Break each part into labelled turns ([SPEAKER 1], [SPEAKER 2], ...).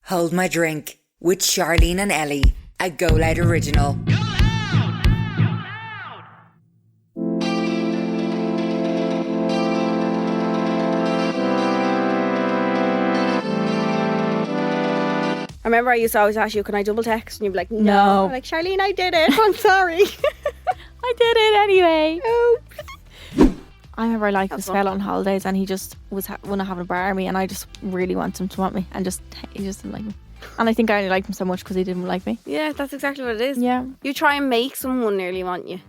[SPEAKER 1] Hold My Drink with Charleen and Ellie, a GoLoud original.
[SPEAKER 2] I remember I used to always ask you, can I double text? And you'd be like, no. I'm like, Charleen, I did it. I'm sorry.
[SPEAKER 3] I did it anyway.
[SPEAKER 2] Oh.
[SPEAKER 3] I remember I liked this fella on holidays and he just was wanna have a bar me, and I just really wanted him to want me, and he just didn't like me. And I think I only liked him so much because he didn't like me.
[SPEAKER 2] Yeah, that's exactly what it is.
[SPEAKER 3] Yeah.
[SPEAKER 2] You try and make someone nearly want you.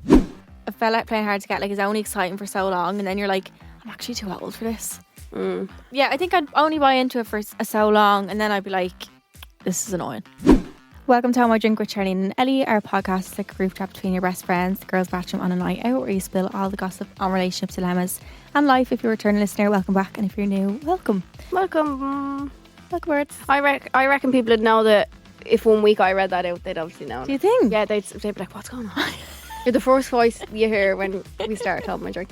[SPEAKER 3] A fella playing hard to get is only exciting for so long, and then you're like, I'm actually too old for this. Yeah, I think I'd only buy into it for so long, and then I'd be like, this is annoying. Welcome to Hold My Drink with Charleen and Ellie. Our podcast is like a group chat between your best friends, the girls' bathroom on a night out, where you spill all the gossip on relationship dilemmas and life. If you're a returning listener, welcome back, and if you're new, welcome.
[SPEAKER 2] Welcome.
[SPEAKER 3] Words.
[SPEAKER 2] I reckon people would know that if 1 week I read that out, they'd obviously know.
[SPEAKER 3] Do you think?
[SPEAKER 2] Yeah, they'd be like, what's going on? You're the first voice you hear when we start Hold My Drink.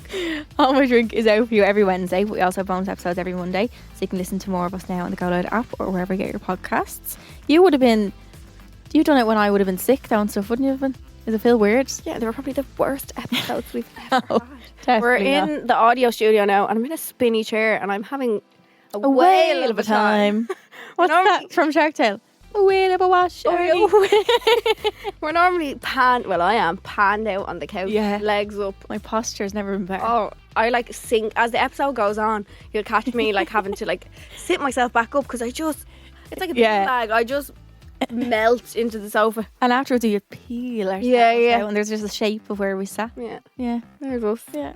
[SPEAKER 3] Hold My Drink is out for you every Wednesday. We also have bonus episodes every Monday, so you can listen to more of us now on the GoLoud app or wherever you get your podcasts. You've done it when I would have been sick though and stuff, wouldn't you have been? Does it feel weird?
[SPEAKER 2] Yeah, they were probably the worst episodes we've ever
[SPEAKER 3] No,
[SPEAKER 2] had. We're
[SPEAKER 3] definitely
[SPEAKER 2] in the audio studio now, and I'm in a spinny chair, and I'm having a whale of a time.
[SPEAKER 3] What's that from Shark Tale? A whale of a wash.
[SPEAKER 2] We're normally I am panned out on the couch, legs up.
[SPEAKER 3] My posture's never been better.
[SPEAKER 2] Oh, I like sing as the episode goes on. You'll catch me like having to like sit myself back up because it's like a bag. I just melt into the sofa,
[SPEAKER 3] and afterwards you peel ourselves out, and there's just the shape of where we sat.
[SPEAKER 2] Yeah, there's us.
[SPEAKER 3] Yeah.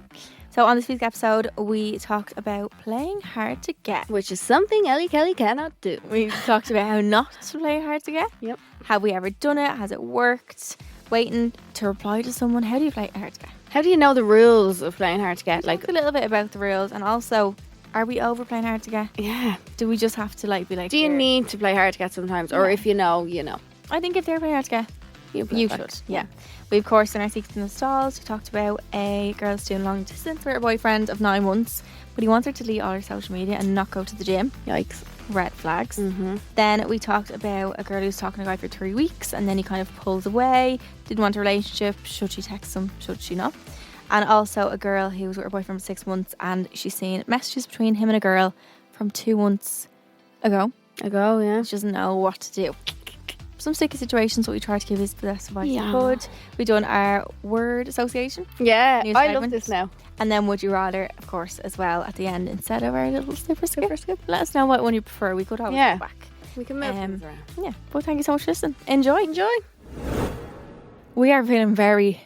[SPEAKER 3] So on this week's episode, we talked about playing hard to get,
[SPEAKER 2] which is something Ellie Kelly cannot do.
[SPEAKER 3] We talked about how not to play hard to get.
[SPEAKER 2] Yep.
[SPEAKER 3] Have we ever done it? Has it worked? Waiting to reply to someone. How do you play hard to get?
[SPEAKER 2] How do you know the rules of playing hard to get?
[SPEAKER 3] Like a little bit about the rules, and also, are we over playing hard to get?
[SPEAKER 2] Yeah.
[SPEAKER 3] Do we just have to be like?
[SPEAKER 2] Do you need to play hard to get sometimes, or if you know, you know?
[SPEAKER 3] I think if they're playing hard to get, you should. Yeah. We, of course, in our Secrets in the Stalls, we talked about a girl's doing long distance with her boyfriend of 9 months, but he wants her to delete all her social media and not go to the gym.
[SPEAKER 2] Yikes.
[SPEAKER 3] Red flags. Then we talked about a girl who's talking to a guy for 3 weeks, and then he kind of pulls away, didn't want a relationship. Should she text him? Should she not? And also a girl who was with her boyfriend for 6 months, and she's seen messages between him and a girl from 2 months ago.
[SPEAKER 2] Yeah.
[SPEAKER 3] She doesn't know what to do. Some sticky situations, but we tried to give his the best advice we could. We've done our word association.
[SPEAKER 2] Yeah,
[SPEAKER 3] I
[SPEAKER 2] segment. Love this now.
[SPEAKER 3] And then would you rather, of course, as well at the end instead of our little super skip. Let us know what one you prefer. We could always go back.
[SPEAKER 2] We can move things around.
[SPEAKER 3] Yeah, well, thank you so much for listening. Enjoy. We are feeling very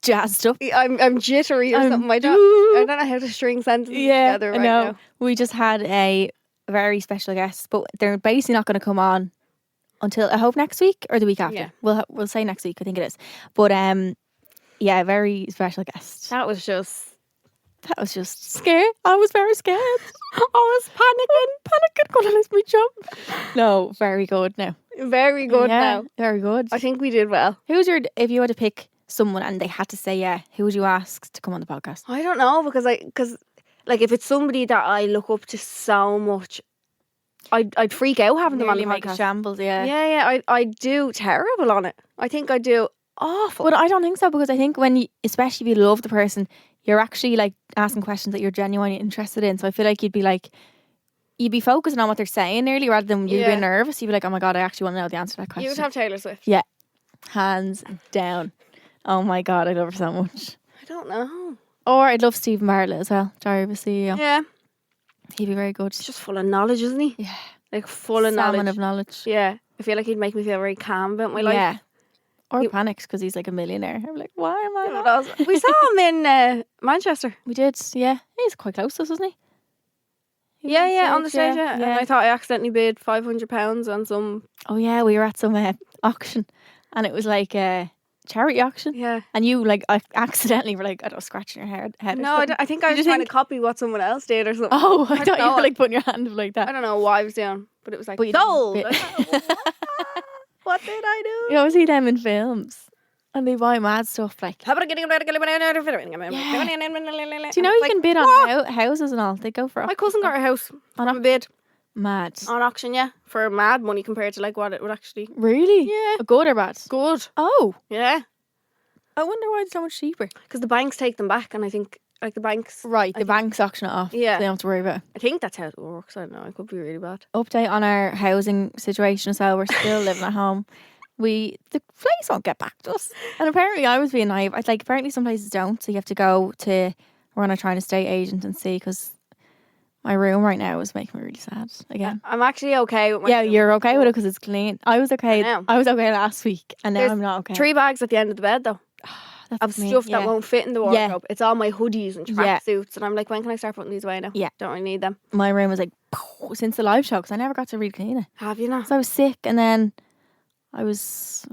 [SPEAKER 3] jazzed up.
[SPEAKER 2] I'm jittery or something. I don't know how to string sentences together right now.
[SPEAKER 3] We just had a very special guest, but they're basically not going to come on until I hope next week or the week after. Yeah. We'll say next week, I think it is. But very special guest.
[SPEAKER 2] That was just
[SPEAKER 3] scared. I was very scared.
[SPEAKER 2] I was panicking.
[SPEAKER 3] Gonna let me jump. No, very good now.
[SPEAKER 2] Very good now.
[SPEAKER 3] Very good.
[SPEAKER 2] I think we did well.
[SPEAKER 3] If you had to pick someone and they had to say who would you ask to come on the podcast?
[SPEAKER 2] I don't know, because if it's somebody that I look up to so much, I'd freak out having them on the podcast.
[SPEAKER 3] Make a shambles,
[SPEAKER 2] Yeah, I do terrible on it. I think I do awful.
[SPEAKER 3] But I don't think so, because I think especially if you love the person, you're actually like asking questions that you're genuinely interested in. So I feel like you'd be focusing on what they're saying nearly, rather than you being nervous. You'd be like, oh my God, I actually want to know the answer to that question.
[SPEAKER 2] You would have Taylor Swift.
[SPEAKER 3] Yeah. Hands down. Oh my God, I love her so much.
[SPEAKER 2] I don't know.
[SPEAKER 3] Or I'd love Stephen Bartlett as well, Diary of a CEO.
[SPEAKER 2] Yeah.
[SPEAKER 3] He'd be very good.
[SPEAKER 2] He's just full of knowledge, isn't he?
[SPEAKER 3] Yeah.
[SPEAKER 2] Like full of knowledge.
[SPEAKER 3] Salmon of knowledge.
[SPEAKER 2] Yeah. I feel like he'd make me feel very calm about my life.
[SPEAKER 3] Yeah. Or panicked because he's like a millionaire. I'm like, why am I
[SPEAKER 2] not? We saw him in Manchester.
[SPEAKER 3] We did, yeah. He's quite close to us, wasn't he?
[SPEAKER 2] Yeah, on the stage, yeah. And I thought I accidentally bid £500 on some...
[SPEAKER 3] Oh yeah, we were at some auction, and it was like a charity auction.
[SPEAKER 2] Yeah.
[SPEAKER 3] And you I accidentally were like, I don't know, scratching your head.
[SPEAKER 2] No, I think I was trying to copy what someone else did or something.
[SPEAKER 3] Oh, I thought you were like putting your hand up like that.
[SPEAKER 2] I don't know what I was doing, but it was like, sold! What did I do?
[SPEAKER 3] You always see them in films. And they buy mad stuff like...
[SPEAKER 2] Yeah.
[SPEAKER 3] Do you know you can bid on houses and all? They go for...
[SPEAKER 2] My cousin got a house on a bid.
[SPEAKER 3] Mad.
[SPEAKER 2] on auction, yeah, for mad money compared to like what it would actually.
[SPEAKER 3] Really?
[SPEAKER 2] Yeah.
[SPEAKER 3] Good or bad?
[SPEAKER 2] Good.
[SPEAKER 3] Oh.
[SPEAKER 2] Yeah.
[SPEAKER 3] I wonder why it's so much cheaper.
[SPEAKER 2] Because the banks take them back, and I think like the banks.
[SPEAKER 3] Right, the banks auction it off.
[SPEAKER 2] Yeah.
[SPEAKER 3] So they don't have to worry about it.
[SPEAKER 2] I think that's how it works. I don't know. It could be really bad.
[SPEAKER 3] Update on our housing situation as well. We're still living at home. The place won't get back to us. And apparently I was being naive. I like apparently some places don't. So you have to go to run a trying estate agent and see, because my room right now is making me really sad again.
[SPEAKER 2] I'm actually okay with my.
[SPEAKER 3] Yeah,
[SPEAKER 2] room.
[SPEAKER 3] you're okay with it because it's clean. I was okay.
[SPEAKER 2] I know.
[SPEAKER 3] I was okay last week, and now
[SPEAKER 2] There's
[SPEAKER 3] I'm not okay.
[SPEAKER 2] 3 bags at the end of the bed though.
[SPEAKER 3] That's
[SPEAKER 2] Of
[SPEAKER 3] me.
[SPEAKER 2] stuff
[SPEAKER 3] Yeah.
[SPEAKER 2] that won't fit in the
[SPEAKER 3] Yeah.
[SPEAKER 2] wardrobe. It's all my hoodies and
[SPEAKER 3] Yeah.
[SPEAKER 2] tracksuits, and I'm like, when can I start putting these away now?
[SPEAKER 3] Yeah.
[SPEAKER 2] Don't really need them.
[SPEAKER 3] My room was like since the live show because I never got to re-clean it.
[SPEAKER 2] Have you not?
[SPEAKER 3] So I was sick, and then I was.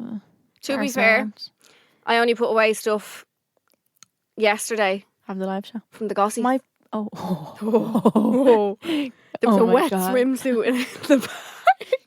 [SPEAKER 2] To be
[SPEAKER 3] arsed
[SPEAKER 2] fair,
[SPEAKER 3] around.
[SPEAKER 2] I only put away stuff yesterday
[SPEAKER 3] Have the live show.
[SPEAKER 2] from the Gossy.
[SPEAKER 3] My
[SPEAKER 2] Oh. There was
[SPEAKER 3] Oh
[SPEAKER 2] a
[SPEAKER 3] my
[SPEAKER 2] wet
[SPEAKER 3] God.
[SPEAKER 2] swimsuit in the back.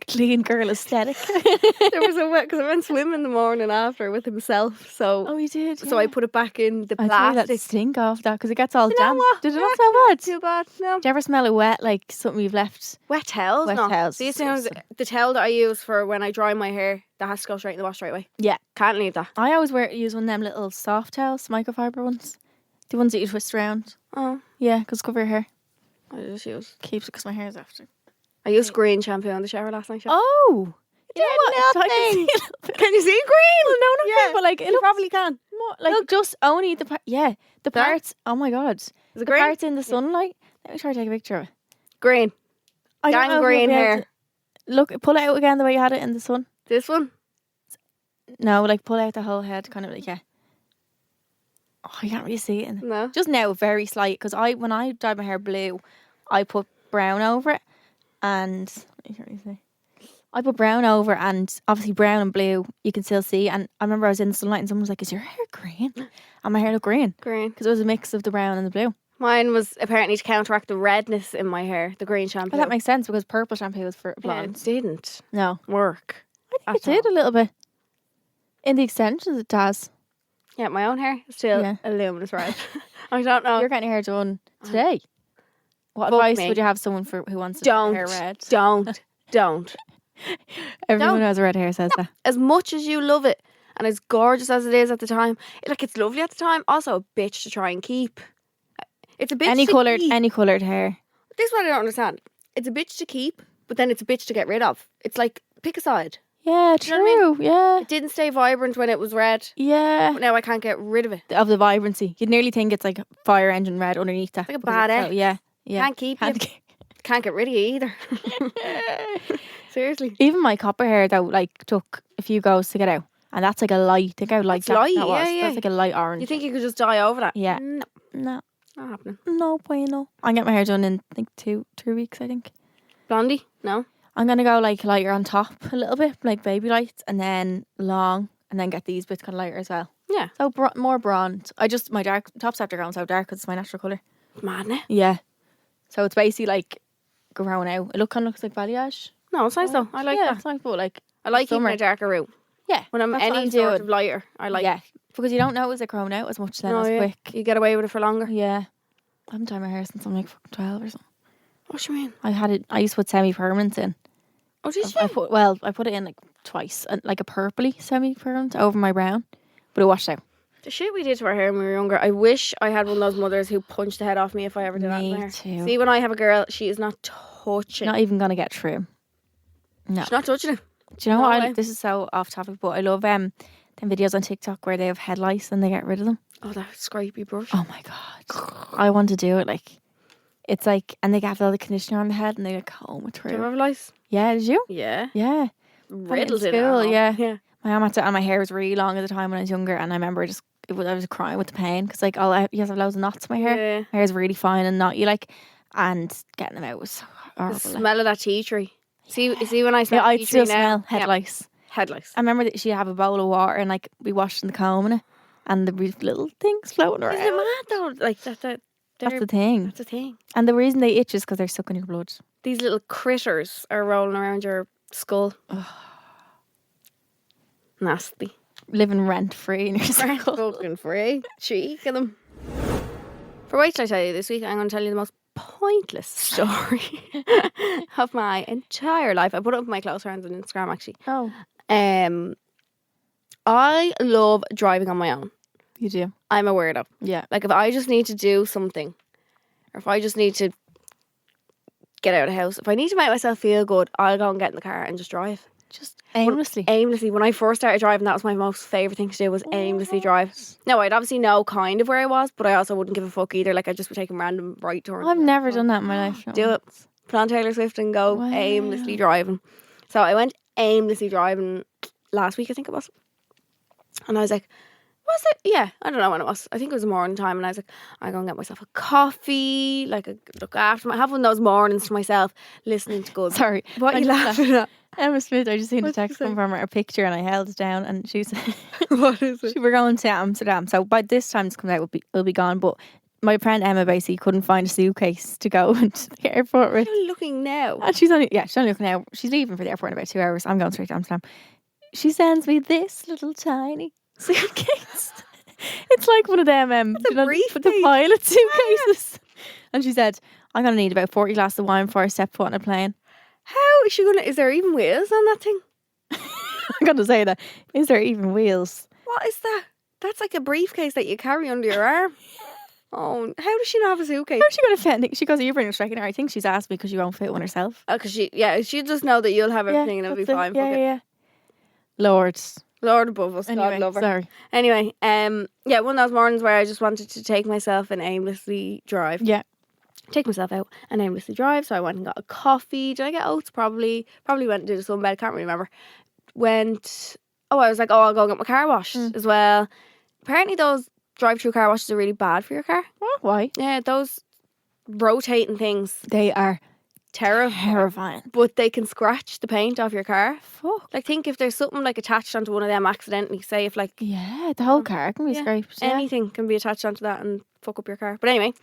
[SPEAKER 3] clean girl aesthetic.
[SPEAKER 2] There was a wet, because I went swimming the morning after with himself. So
[SPEAKER 3] Oh, you did.
[SPEAKER 2] so I put it back in the
[SPEAKER 3] I tell you that
[SPEAKER 2] plastic.
[SPEAKER 3] stink off that because it gets all
[SPEAKER 2] You know
[SPEAKER 3] damp.
[SPEAKER 2] what?
[SPEAKER 3] Did it not
[SPEAKER 2] Actually,
[SPEAKER 3] smell bad?
[SPEAKER 2] Too bad. No.
[SPEAKER 3] Do you ever smell it wet, like something you've left?
[SPEAKER 2] Wet towels?
[SPEAKER 3] Wet
[SPEAKER 2] No.
[SPEAKER 3] towels,
[SPEAKER 2] These things,
[SPEAKER 3] disgusting.
[SPEAKER 2] the towel that I use for when I dry my hair, that has to go straight in the wash straight away.
[SPEAKER 3] Yeah.
[SPEAKER 2] Can't leave that.
[SPEAKER 3] I always use one of them little soft towels, microfiber ones. The ones that you twist around.
[SPEAKER 2] Oh,
[SPEAKER 3] Yeah, because cover your hair.
[SPEAKER 2] I just use.
[SPEAKER 3] Keeps it because my hair's after.
[SPEAKER 2] I used green shampoo in the shower last night.
[SPEAKER 3] Oh! You know what? So I can see a little bit.
[SPEAKER 2] Can you see green?
[SPEAKER 3] Well, no, not green, but like it
[SPEAKER 2] you
[SPEAKER 3] looks
[SPEAKER 2] probably can.
[SPEAKER 3] more, like just only the the
[SPEAKER 2] That?
[SPEAKER 3] parts. Oh my god,
[SPEAKER 2] Is it
[SPEAKER 3] the
[SPEAKER 2] green?
[SPEAKER 3] parts in the sunlight. Let me try to take a picture of it.
[SPEAKER 2] Green.
[SPEAKER 3] I don't
[SPEAKER 2] Gang
[SPEAKER 3] know if
[SPEAKER 2] green
[SPEAKER 3] you'll be able
[SPEAKER 2] hair.
[SPEAKER 3] to- Look, pull it out again the way you had it in the sun.
[SPEAKER 2] This one?
[SPEAKER 3] No, like pull out the whole head, kind of like yeah. Oh, you can't really see it.
[SPEAKER 2] No.
[SPEAKER 3] Just now, very slight. Because when I dyed my hair blue, I put brown over it, and you can't really see. I put brown over, and obviously brown and blue you can still see. And I remember I was in the sunlight, and someone was like, "Is your hair green?" And my hair looked green
[SPEAKER 2] Green.
[SPEAKER 3] because it was a mix of the brown and the blue.
[SPEAKER 2] Mine was apparently to counteract the redness in my hair, the green shampoo.
[SPEAKER 3] But that makes sense because purple shampoo was for
[SPEAKER 2] yeah,
[SPEAKER 3] blonde.
[SPEAKER 2] it didn't
[SPEAKER 3] No,
[SPEAKER 2] work.
[SPEAKER 3] I think
[SPEAKER 2] at
[SPEAKER 3] it did a little bit. In the extensions, it does.
[SPEAKER 2] Yeah, my own hair is still
[SPEAKER 3] Yeah.
[SPEAKER 2] a luminous red. I don't know.
[SPEAKER 3] You're getting your hair done today. What
[SPEAKER 2] Fuck
[SPEAKER 3] advice
[SPEAKER 2] me.
[SPEAKER 3] would you have someone who wants to dye
[SPEAKER 2] Don't.
[SPEAKER 3] their hair red?
[SPEAKER 2] Don't.
[SPEAKER 3] Everyone
[SPEAKER 2] Don't.
[SPEAKER 3] who has a red hair says that.
[SPEAKER 2] As much as you love it and as gorgeous as it is at the time, it's lovely at the time, also a bitch to try and keep. It's a bitch
[SPEAKER 3] Any
[SPEAKER 2] to
[SPEAKER 3] coloured,
[SPEAKER 2] keep.
[SPEAKER 3] any coloured hair.
[SPEAKER 2] This is what I don't understand. It's a bitch to keep, but then it's a bitch to get rid of. It's like, pick a side.
[SPEAKER 3] Yeah,
[SPEAKER 2] Do you know what I mean?
[SPEAKER 3] true. Yeah,
[SPEAKER 2] It didn't stay vibrant when it was red,
[SPEAKER 3] yeah.
[SPEAKER 2] but now I can't get rid of it.
[SPEAKER 3] Of the vibrancy, you'd nearly think it's like fire engine red underneath that.
[SPEAKER 2] Like a
[SPEAKER 3] because
[SPEAKER 2] bad
[SPEAKER 3] it's
[SPEAKER 2] egg.
[SPEAKER 3] so- yeah, yeah.
[SPEAKER 2] Can't keep
[SPEAKER 3] Can't
[SPEAKER 2] you. Can't get rid of you either. Seriously.
[SPEAKER 3] Even my copper hair though, like took a few goes to get out, and that's like a light. Think how light
[SPEAKER 2] That's
[SPEAKER 3] that,
[SPEAKER 2] light,
[SPEAKER 3] that was.
[SPEAKER 2] yeah, yeah.
[SPEAKER 3] That's like a light orange.
[SPEAKER 2] You think you could just dye over that?
[SPEAKER 3] Yeah.
[SPEAKER 2] No,
[SPEAKER 3] No,
[SPEAKER 2] not happening.
[SPEAKER 3] no bueno. I'm getting my hair done in I think 2 weeks. I think
[SPEAKER 2] Blondie? No.
[SPEAKER 3] I'm gonna go like lighter on top a little bit, like baby lights, and then long, and then get these bits kind of lighter as well.
[SPEAKER 2] Yeah.
[SPEAKER 3] So more bronze. My dark tops after going so dark because it's my natural colour.
[SPEAKER 2] Mad, innit?
[SPEAKER 3] Yeah. So it's basically like growing out. It kind of looks like balayage.
[SPEAKER 2] No, it's nice though. I like
[SPEAKER 3] yeah,
[SPEAKER 2] that.
[SPEAKER 3] it's nice, but like
[SPEAKER 2] I like keeping
[SPEAKER 3] summer.
[SPEAKER 2] a darker root.
[SPEAKER 3] Yeah.
[SPEAKER 2] When I'm
[SPEAKER 3] that's what
[SPEAKER 2] any sort
[SPEAKER 3] doing.
[SPEAKER 2] of lighter, I like
[SPEAKER 3] yeah, because you don't notice it growing out as much then
[SPEAKER 2] No,
[SPEAKER 3] as
[SPEAKER 2] yeah.
[SPEAKER 3] quick.
[SPEAKER 2] You get away with it for longer.
[SPEAKER 3] Yeah. I haven't dyed my hair since I'm like fucking 12 or something.
[SPEAKER 2] What do you mean?
[SPEAKER 3] I used to put semi-permanent in.
[SPEAKER 2] Oh, did you?
[SPEAKER 3] I put it in like twice, and like a purpley semi-permanent over my brown, but it washed out.
[SPEAKER 2] The shit we did to our hair when we were younger. I wish I had one of those mothers who punched the head off me if I ever did that to
[SPEAKER 3] Me
[SPEAKER 2] my hair.
[SPEAKER 3] too.
[SPEAKER 2] See, when I have a girl, she is not touching.
[SPEAKER 3] Not even gonna get trim. No.
[SPEAKER 2] She's not touching it.
[SPEAKER 3] Do you know
[SPEAKER 2] No
[SPEAKER 3] what?
[SPEAKER 2] way.
[SPEAKER 3] This is so off topic, but I love them videos on TikTok where they have head lice and they get rid of them.
[SPEAKER 2] Oh, that scrapey brush.
[SPEAKER 3] Oh my god, I want to do it. Like, it's like, and they have all the conditioner on the head and they like comb it
[SPEAKER 2] Do you
[SPEAKER 3] through.
[SPEAKER 2] remember lice?
[SPEAKER 3] Yeah, did you?
[SPEAKER 2] Yeah.
[SPEAKER 3] Yeah,
[SPEAKER 2] Riddled in
[SPEAKER 3] school,
[SPEAKER 2] it.
[SPEAKER 3] yeah.
[SPEAKER 2] Yeah.
[SPEAKER 3] my mum had to, and my hair was really long at the time when I was younger, and I remember I was crying with the pain because like you have loads of knots in my hair.
[SPEAKER 2] Yeah.
[SPEAKER 3] My hair is really fine and knotty, like, and getting them out was so
[SPEAKER 2] The
[SPEAKER 3] horrible.
[SPEAKER 2] smell of that tea tree. See when I smell
[SPEAKER 3] Yeah, I
[SPEAKER 2] tea
[SPEAKER 3] still
[SPEAKER 2] tree now.
[SPEAKER 3] smell head lice.
[SPEAKER 2] Head lice.
[SPEAKER 3] I remember that she'd have a bowl of water and like we washed in the comb in it, and there was little things floating around.
[SPEAKER 2] Isn't it mad though? Like that's
[SPEAKER 3] That's the thing.
[SPEAKER 2] That's the thing.
[SPEAKER 3] And the reason they itch is because they're sucking your blood.
[SPEAKER 2] These little critters are rolling around your skull. Nasty.
[SPEAKER 3] Living rent free in your skull.
[SPEAKER 2] Fucking free. Cheek of them. For wait till I tell you this week, I'm going to tell you the most pointless story of my entire life. I put it up with my close friends on Instagram, actually.
[SPEAKER 3] Oh,
[SPEAKER 2] I love driving on my own.
[SPEAKER 3] you do?
[SPEAKER 2] I'm a weirdo.
[SPEAKER 3] Yeah.
[SPEAKER 2] Like, if I just need to do something, or if I just need to get out of the house, if I need to make myself feel good, I'll go and get in the car and just drive.
[SPEAKER 3] Just aimlessly.
[SPEAKER 2] Aimlessly. When I first started driving, that was my most favourite thing to do, was aimlessly drive. Now, I'd obviously know kind of where I was, but I also wouldn't give a fuck either. Like, I'd just be taking random right turns.
[SPEAKER 3] I've never done that in my life.
[SPEAKER 2] Do it. Put on Taylor Swift and go aimlessly driving. So I went aimlessly driving last week, I think it was. And I was like, was it? Yeah, I don't know when it was. I think it was morning time. And I was like, I go and get myself a coffee. Like, I look after have one of those mornings to myself, listening to good.
[SPEAKER 3] Sorry.
[SPEAKER 2] What are you laughing at?
[SPEAKER 3] Emma Smith, I just seen a text come from her, a picture, and I held it down, and she said,
[SPEAKER 2] What is it?
[SPEAKER 3] we're going to Amsterdam. So by this time this comes out, we'll be gone. But my friend Emma basically couldn't find a suitcase to go to the airport with.
[SPEAKER 2] You're looking now.
[SPEAKER 3] And she's only looking now. She's leaving for the airport in about 2 hours. I'm going straight to Amsterdam. She sends me this little tiny suitcase. It's like one of them the pilot suitcases. And she said, I'm going to need about 40 glasses of wine before I step foot on a plane.
[SPEAKER 2] How is she going to... Is there even wheels on that thing?
[SPEAKER 3] I'm going to say that. Is there even wheels?
[SPEAKER 2] What is that? That's like a briefcase that you carry under your arm. Oh, how does she not have a suitcase?
[SPEAKER 3] How's she going to fit? She goes, you bring a strecking her. I think she's asked me because she won't fit one herself.
[SPEAKER 2] Because she just know that you'll have everything and it'll be fine.
[SPEAKER 3] Yeah. Lords.
[SPEAKER 2] Lord above us,
[SPEAKER 3] Anyway,
[SPEAKER 2] God love her.
[SPEAKER 3] sorry.
[SPEAKER 2] Anyway, one of those mornings where I just wanted to take myself and aimlessly drive.
[SPEAKER 3] Yeah.
[SPEAKER 2] Take myself out and aimlessly drive. So I went and got a coffee. Did I get oats? Probably went and did a sunbed. Can't really remember. I was like, I'll go and get my car washed as well. Apparently those drive-through car washes are really bad for your car.
[SPEAKER 3] Oh, why?
[SPEAKER 2] Yeah, those rotating things.
[SPEAKER 3] They are
[SPEAKER 2] terrifying. But they can scratch the paint off your car.
[SPEAKER 3] Fuck.
[SPEAKER 2] Like, think if there's something like attached onto one of them accidentally, say if like...
[SPEAKER 3] Yeah, the whole car can be scraped. Yeah.
[SPEAKER 2] Anything can be attached onto that and fuck up your car. But anyway,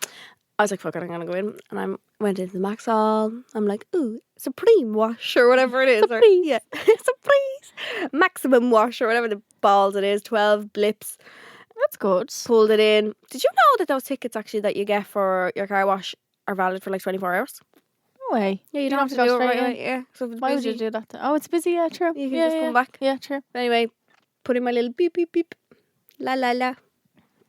[SPEAKER 2] I was like, fuck it, I'm going to go in. And I went into the Maxall. I'm like, ooh, Supreme wash or whatever it is.
[SPEAKER 3] Supreme.
[SPEAKER 2] Yeah, Supreme. Maximum wash or whatever the balls it is. 12 blips.
[SPEAKER 3] That's good.
[SPEAKER 2] Pulled it in. Did you know that those tickets actually that you get for your car wash are valid for like 24 hours?
[SPEAKER 3] No way.
[SPEAKER 2] Yeah, you don't have to do it right away. Yeah. So if it's
[SPEAKER 3] Why
[SPEAKER 2] busy,
[SPEAKER 3] would you do that then? Oh, it's busy. Yeah, true.
[SPEAKER 2] you can just come back.
[SPEAKER 3] Yeah, true.
[SPEAKER 2] But anyway, put in my little beep, beep, beep. La, la, la.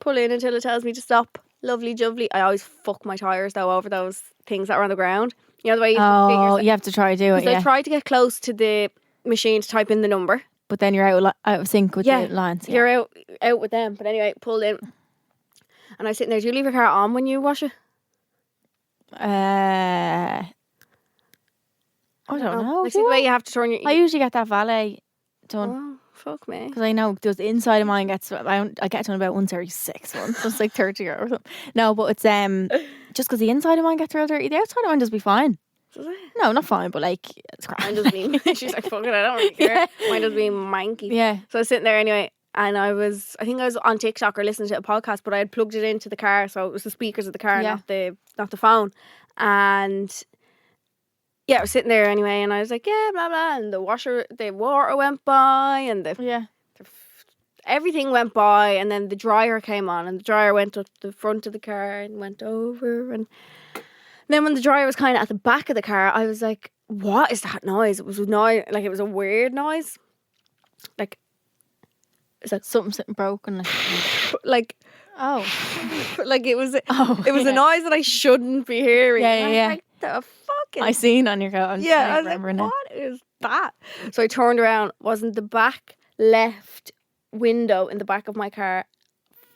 [SPEAKER 2] Pull in until it tells me to stop. Lovely jubbly. I always fuck my tyres though over those things that are on the ground. You know the way you have to fit yourself?
[SPEAKER 3] You have to try to do it,
[SPEAKER 2] I tried to get close to the machine to type in the number.
[SPEAKER 3] But then you're out of sync with the lines. Yeah.
[SPEAKER 2] You're out with them. But anyway, pulled in. And I was sitting there. Do you leave your car on when you wash it?
[SPEAKER 3] I don't know.
[SPEAKER 2] Like, see the way you have to turn your...
[SPEAKER 3] I usually get that valet done.
[SPEAKER 2] Oh, fuck me.
[SPEAKER 3] Because I know the inside of mine gets... I get done about once every 6 months. So it's like 30 € or something. No, but it's just because the inside of mine gets real dirty. The outside of mine does be fine.
[SPEAKER 2] Does it?
[SPEAKER 3] No, not fine, but like... It's crap.
[SPEAKER 2] Mine does mean... She's like, fuck it, I don't really care. Mine does mean manky.
[SPEAKER 3] Yeah.
[SPEAKER 2] So I was sitting there anyway. And I think I was on TikTok or listening to a podcast, but I had plugged it into the car, so it was the speakers of the car, not the phone. And yeah, I was sitting there anyway, and I was like, yeah, blah blah, and the water went by, and everything went by, and then the dryer came on, and the dryer went up the front of the car and went over, and then when the dryer was kind of at the back of the car, I was like, what is that noise? It was a noise, like it was a weird noise, like.
[SPEAKER 3] Is that something broken?
[SPEAKER 2] Like, like it was a noise that I shouldn't be hearing.
[SPEAKER 3] Yeah.
[SPEAKER 2] Like, the fucking...
[SPEAKER 3] I seen on your car.
[SPEAKER 2] Yeah, I was like, what is that? So I turned around. Wasn't the back left window in the back of my car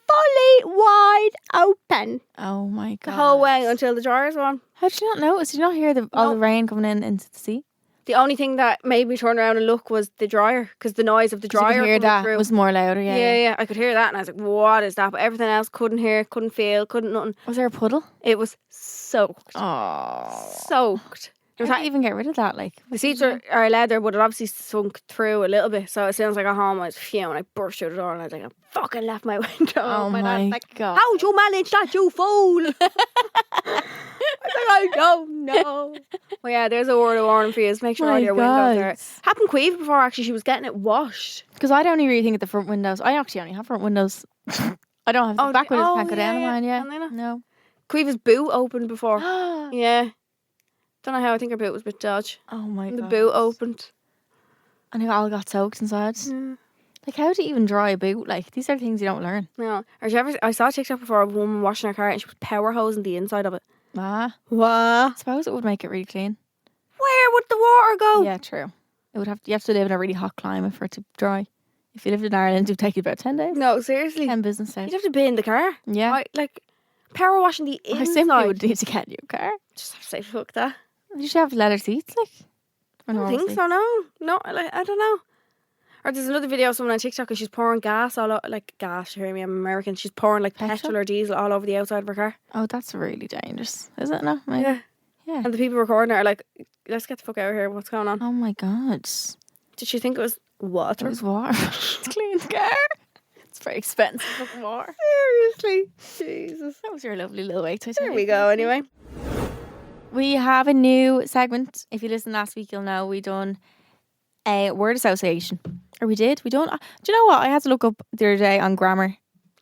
[SPEAKER 2] fully wide open?
[SPEAKER 3] Oh my God.
[SPEAKER 2] The whole way until the dryers were on.
[SPEAKER 3] How did you not notice? Did you not hear all the rain coming into the sea?
[SPEAKER 2] The only thing that made me turn around and look was the dryer, because the noise of the dryer.
[SPEAKER 3] You could hear that through. Was more louder.
[SPEAKER 2] Yeah. I could hear that, and I was like, "What is that?" But everything else, couldn't hear, couldn't feel, couldn't nothing.
[SPEAKER 3] Was there a puddle?
[SPEAKER 2] It was soaked.
[SPEAKER 3] Oh,
[SPEAKER 2] soaked.
[SPEAKER 3] How do you even get rid of that? Like
[SPEAKER 2] the seats are leather, but it obviously sunk through a little bit. So as soon as I got home, I was fuming. I burst through the door, and I was like, "I fucking left my window."
[SPEAKER 3] Oh my God!
[SPEAKER 2] How'd you manage that, you fool? I was like, I don't know. Well, yeah, there's a word of warning for you. Make sure all your windows are... Happened Queeve before, actually. She was getting it washed.
[SPEAKER 3] Because I don't really think of the front windows. I actually only have front windows. I don't have the back windows. Can't go down on mine. Yeah. No.
[SPEAKER 2] Queeva's boot opened before. Yeah. Don't know how. I think her boot was a bit dodgy.
[SPEAKER 3] Oh my god.
[SPEAKER 2] The boot opened.
[SPEAKER 3] And it all got soaked inside. Like, how do you even dry a boot? Like, these are things you don't learn.
[SPEAKER 2] No. I saw a TikTok before of a woman washing her car and she was power hosing the inside of it.
[SPEAKER 3] Ah.
[SPEAKER 2] What?
[SPEAKER 3] I suppose it would make it really clean.
[SPEAKER 2] Where would the water go?
[SPEAKER 3] Yeah, true. You have to live in a really hot climate for it to dry. If you lived in Ireland, it would take you about 10 days.
[SPEAKER 2] No, seriously.
[SPEAKER 3] 10 business days.
[SPEAKER 2] You'd have to be in the car.
[SPEAKER 3] Yeah.
[SPEAKER 2] Like, power washing the inside.
[SPEAKER 3] I simply would need to get a new car.
[SPEAKER 2] Just have to say, fuck that.
[SPEAKER 3] You should have leather seats, like.
[SPEAKER 2] I don't think so, no. No, I don't know. Or there's another video of someone on TikTok and she's pouring gas all over, like, gas, hear me, I'm American. She's pouring, like, petrol or diesel all over the outside of her car.
[SPEAKER 3] Oh, that's really dangerous. Is it? No? Maybe.
[SPEAKER 2] Yeah.
[SPEAKER 3] Yeah.
[SPEAKER 2] And the people recording it are like, let's get the fuck out of here. What's going on?
[SPEAKER 3] Oh my god.
[SPEAKER 2] Did she think it was water?
[SPEAKER 3] It was water. To clean the car. It's very expensive fucking water.
[SPEAKER 2] Seriously. Jesus.
[SPEAKER 3] That was your lovely little way to
[SPEAKER 2] There we go, anyway.
[SPEAKER 3] We have a new segment. If you listened last week, you'll know we done a word association. Or we did. We don't. Do you know what? I had to look up the other day on grammar,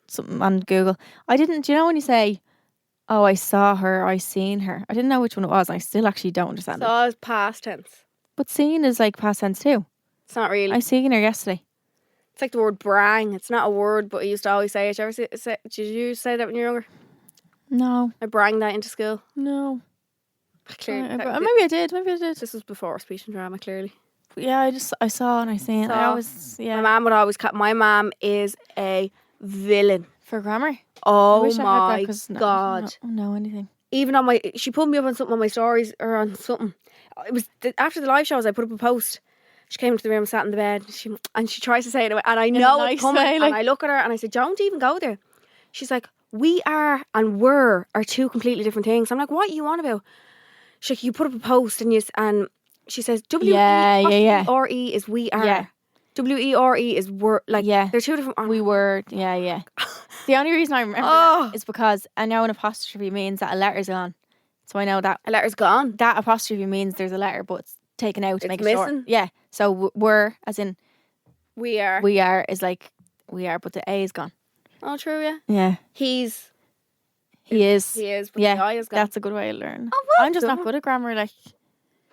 [SPEAKER 3] something on Google. I didn't. Do you know when you say, "Oh, I saw her," "I seen her"? I didn't know which one it was. And I still actually don't understand it.
[SPEAKER 2] Saw is past tense.
[SPEAKER 3] But seen is like past tense too.
[SPEAKER 2] It's not really.
[SPEAKER 3] I seen her yesterday.
[SPEAKER 2] It's like the word brang. It's not a word, but I used to always say it. Did you say that when you were younger?
[SPEAKER 3] No.
[SPEAKER 2] I brang that into school.
[SPEAKER 3] No.
[SPEAKER 2] Clearly.
[SPEAKER 3] Maybe I did.
[SPEAKER 2] This was before speech and drama, clearly.
[SPEAKER 3] Yeah, I saw and I seen it. I always,
[SPEAKER 2] My mum would always my mum is a villain.
[SPEAKER 3] For grammar?
[SPEAKER 2] Oh
[SPEAKER 3] I
[SPEAKER 2] my
[SPEAKER 3] had that
[SPEAKER 2] God.
[SPEAKER 3] I don't know anything.
[SPEAKER 2] Even on she put me up on something on my stories or on something. It was after the live shows, I put up a post. She came into the room, sat in the bed, and she tries to say it, and I know it's coming. And I look at her and I said, "Don't even go there." She's like, "We are and were are two completely different things." I'm like, "What are you on about?" She's like, "You put up a post and she says W-E-R-E is we are.
[SPEAKER 3] Yeah.
[SPEAKER 2] W-E-R-E is were. Like, they're two different.
[SPEAKER 3] We were, yeah. The only reason I remember that is because I know an apostrophe means that a letter's on. So I know that
[SPEAKER 2] a letter's gone.
[SPEAKER 3] That apostrophe means there's a letter, but it's taken out to make it
[SPEAKER 2] missing.
[SPEAKER 3] short. Yeah. So we're, as in
[SPEAKER 2] we are.
[SPEAKER 3] We are is like we are, but the A is gone.
[SPEAKER 2] Oh, true, yeah.
[SPEAKER 3] Yeah.
[SPEAKER 2] He is.
[SPEAKER 3] But the I is gone. That's a good way to learn.
[SPEAKER 2] Oh, well
[SPEAKER 3] I'm just not good at grammar, like.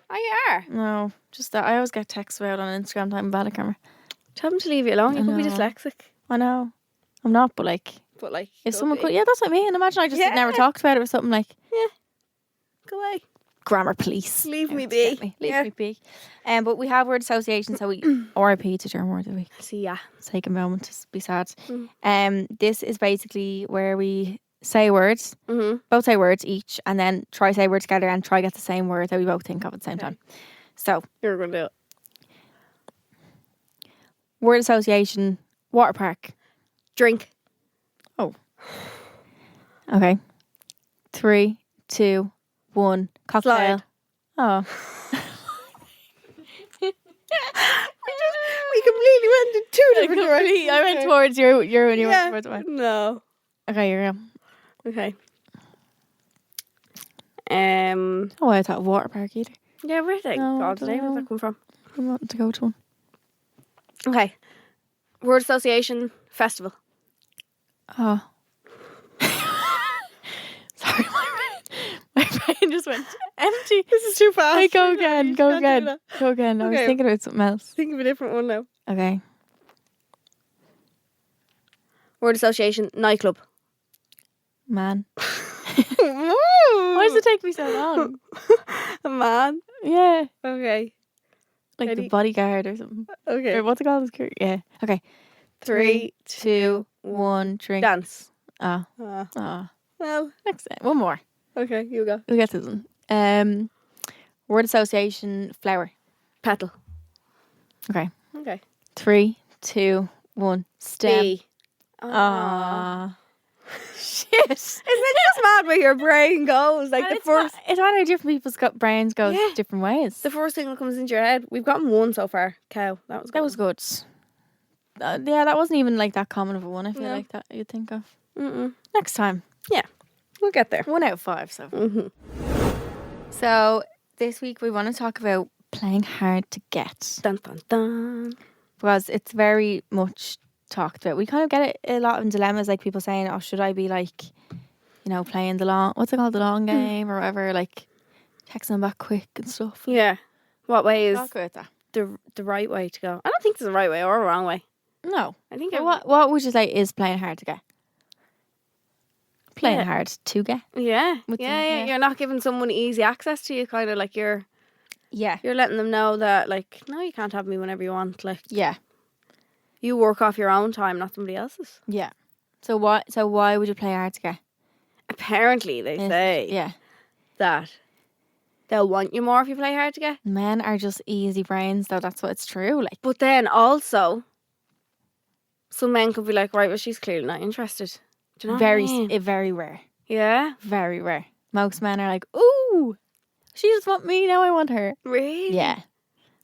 [SPEAKER 2] Oh, you are?
[SPEAKER 3] No, just that I always get texts about on Instagram that I'm bad at grammar.
[SPEAKER 2] Tell them to leave you alone. You could be dyslexic.
[SPEAKER 3] I know. I'm not, but like. If someone could, that's what I mean. Imagine I just never talked about it or something like.
[SPEAKER 2] Yeah. Go away.
[SPEAKER 3] Grammar police.
[SPEAKER 2] Leave me be.
[SPEAKER 3] Leave me be. But we have word association, so we RIP to German word of the week.
[SPEAKER 2] See ya.
[SPEAKER 3] Take a moment to be sad. This is basically where we say words, both say words each, and then try say word together and try get the same word that we both think of at the same time. So
[SPEAKER 2] you're going to do it.
[SPEAKER 3] Word association, water park.
[SPEAKER 2] Drink.
[SPEAKER 3] Oh. Okay. 3, 2, 1. Cocktail.
[SPEAKER 2] Slide.
[SPEAKER 3] Oh.
[SPEAKER 2] We completely went in two different directions.
[SPEAKER 3] I went towards you and you went towards mine.
[SPEAKER 2] No.
[SPEAKER 3] Okay, here we go.
[SPEAKER 2] Okay.
[SPEAKER 3] Oh, I thought water park either.
[SPEAKER 2] Yeah, where did God today? Where's that come from?
[SPEAKER 3] I want to go to one.
[SPEAKER 2] Okay. Word association festival.
[SPEAKER 3] Oh. Sorry, my brain just went empty.
[SPEAKER 2] This is too fast.
[SPEAKER 3] Hey, go again. I was thinking about something else.
[SPEAKER 2] Think of a different one now.
[SPEAKER 3] Okay.
[SPEAKER 2] Word association nightclub.
[SPEAKER 3] Man. Why does it take me so long?
[SPEAKER 2] A man?
[SPEAKER 3] Yeah.
[SPEAKER 2] Okay.
[SPEAKER 3] Like the bodyguard or something.
[SPEAKER 2] Okay.
[SPEAKER 3] Or what's it called? Yeah. Okay.
[SPEAKER 2] 3, 2,
[SPEAKER 3] 1. Drink.
[SPEAKER 2] Dance.
[SPEAKER 3] Oh.
[SPEAKER 2] Well.
[SPEAKER 3] Next. One more.
[SPEAKER 2] Okay, you go.
[SPEAKER 3] We'll get this one. Word association flower.
[SPEAKER 2] Petal.
[SPEAKER 3] Okay.
[SPEAKER 2] 3,
[SPEAKER 3] 2, 1. Stem.
[SPEAKER 2] Bee.
[SPEAKER 3] Shit.
[SPEAKER 2] Isn't it just mad where your brain goes? Like
[SPEAKER 3] it's mad how different people's brains go different ways.
[SPEAKER 2] The first thing that comes into your head. We've gotten one so far. Cow. That was good.
[SPEAKER 3] Yeah, that wasn't even like that common of a one. I feel like that you'd think of. Next time.
[SPEAKER 2] Yeah, we'll get there.
[SPEAKER 3] 1 out of 5. So. So this week we want to talk about playing hard to get.
[SPEAKER 2] Dun dun dun.
[SPEAKER 3] Because it's very much talked about. We kind of get it a lot in dilemmas, like people saying, "Oh, should I be like you know, playing the long, what's it called, the long game or whatever, like texting them back quick and stuff.
[SPEAKER 2] Yeah. What way is
[SPEAKER 3] Talk about that.
[SPEAKER 2] the right way to go? I don't think there's a right way or a wrong way.
[SPEAKER 3] No.
[SPEAKER 2] I think
[SPEAKER 3] What would you say is playing hard to get? Playing hard to get.
[SPEAKER 2] Yeah.
[SPEAKER 3] With
[SPEAKER 2] Yeah,
[SPEAKER 3] them,
[SPEAKER 2] yeah. You're not giving someone easy access to you, kind of like you're letting them know that, like, no, you can't have me whenever you want. Like,
[SPEAKER 3] Yeah.
[SPEAKER 2] you work off your own time, not somebody else's.
[SPEAKER 3] Yeah. So why would you play hard to get?
[SPEAKER 2] Apparently, they say that they'll want you more if you play hard to get.
[SPEAKER 3] Men are just easy brains, though. That's what it's true. Like,
[SPEAKER 2] But then also, some men could be like, right, well, she's clearly not interested. Do you know what I mean?
[SPEAKER 3] very rare.
[SPEAKER 2] Yeah.
[SPEAKER 3] Very rare. Most men are like, ooh, she just want me, now I want her.
[SPEAKER 2] Really?
[SPEAKER 3] Yeah.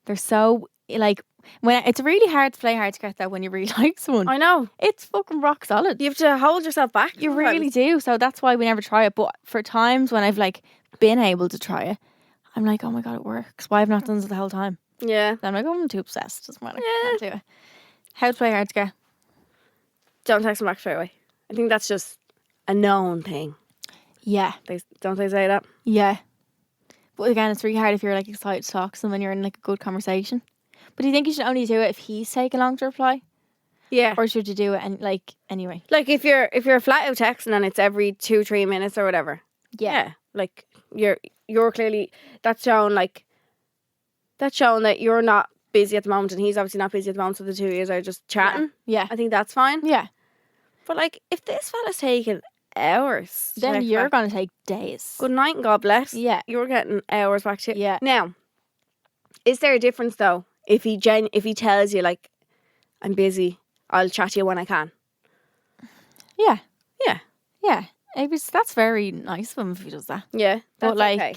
[SPEAKER 3] They're so, like, when it's really hard to play hard to get that when you really like someone.
[SPEAKER 2] I know.
[SPEAKER 3] It's fucking rock solid.
[SPEAKER 2] You have to hold yourself back.
[SPEAKER 3] You really do. So that's why we never try it. But for times when I've like been able to try it, I'm like, oh my God, it works. Why have I not done this the whole time?
[SPEAKER 2] Yeah.
[SPEAKER 3] Then I'm like, oh, I'm too obsessed. Doesn't matter.
[SPEAKER 2] Yeah.
[SPEAKER 3] Can't do it. How to play hard to get?
[SPEAKER 2] Don't text them back straight away. I think that's just a known thing.
[SPEAKER 3] Yeah.
[SPEAKER 2] Don't they say that?
[SPEAKER 3] Yeah. But again, it's really hard if you're like excited to talk to them and you're in like a good conversation. But do you think you should only do it if he's taking long to reply?
[SPEAKER 2] Yeah.
[SPEAKER 3] Or should you do it and like anyway?
[SPEAKER 2] Like if you're flat out texting and it's every 2-3 minutes or whatever. Yeah. Like you're clearly that's showing that you're not busy at the moment and he's obviously not busy at the moment, so the two of you are just chatting.
[SPEAKER 3] Yeah.
[SPEAKER 2] I think that's fine.
[SPEAKER 3] Yeah.
[SPEAKER 2] But like if this fella's taking hours,
[SPEAKER 3] Then you're gonna take days.
[SPEAKER 2] good night and God bless.
[SPEAKER 3] Yeah.
[SPEAKER 2] You're getting hours back to
[SPEAKER 3] Yeah.
[SPEAKER 2] Now, is there a difference though if he tells you like, I'm busy, I'll chat to you when I can?
[SPEAKER 3] Yeah.
[SPEAKER 2] Yeah.
[SPEAKER 3] Yeah. That's very nice of him if he does that.
[SPEAKER 2] Yeah. That's
[SPEAKER 3] But like
[SPEAKER 2] okay.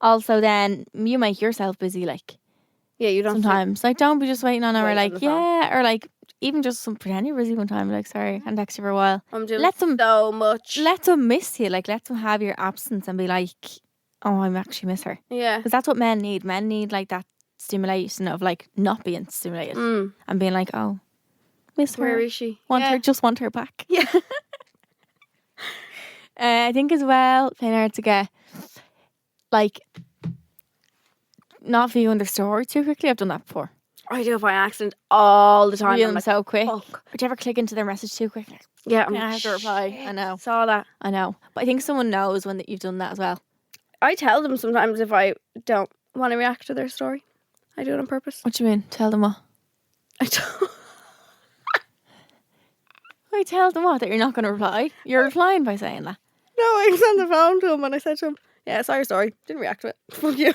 [SPEAKER 3] also then you make yourself busy like
[SPEAKER 2] Yeah, you don't
[SPEAKER 3] sometimes. Like don't be just waiting on him or
[SPEAKER 2] Wait on
[SPEAKER 3] like
[SPEAKER 2] the phone.
[SPEAKER 3] or like even just pretend you're busy one time, like sorry, I can't text you for a while.
[SPEAKER 2] I'm doing
[SPEAKER 3] Let them-
[SPEAKER 2] so much.
[SPEAKER 3] Let them miss you, like let them have your absence and be like, oh, I actually miss her.
[SPEAKER 2] Yeah.
[SPEAKER 3] Because that's what men need. Men need like that stimulation of like not being stimulated and being like, oh, miss her.
[SPEAKER 2] Where is she?
[SPEAKER 3] Want
[SPEAKER 2] yeah.
[SPEAKER 3] her, just want her back.
[SPEAKER 2] Yeah.
[SPEAKER 3] I think as well, playing hard to get, like, not viewing their story too quickly. I've done that before.
[SPEAKER 2] I do it by accident all the time.
[SPEAKER 3] Viewing
[SPEAKER 2] I'm
[SPEAKER 3] them
[SPEAKER 2] like,
[SPEAKER 3] so quick.
[SPEAKER 2] fuck.
[SPEAKER 3] Would you ever click into their message too quick?
[SPEAKER 2] Yeah,
[SPEAKER 3] I have to reply.
[SPEAKER 2] shit,
[SPEAKER 3] I know.
[SPEAKER 2] Saw that.
[SPEAKER 3] I know. But I think someone knows when that you've done that as well.
[SPEAKER 2] I tell them sometimes if I don't want to react to their story. I do it on purpose.
[SPEAKER 3] What do you mean? Tell them what?
[SPEAKER 2] I don't.
[SPEAKER 3] I tell them what? That you're not going to reply? You're replying by saying that.
[SPEAKER 2] No, I was on the phone to him and I said to him, yeah, saw your story. Didn't react to it. Fuck you.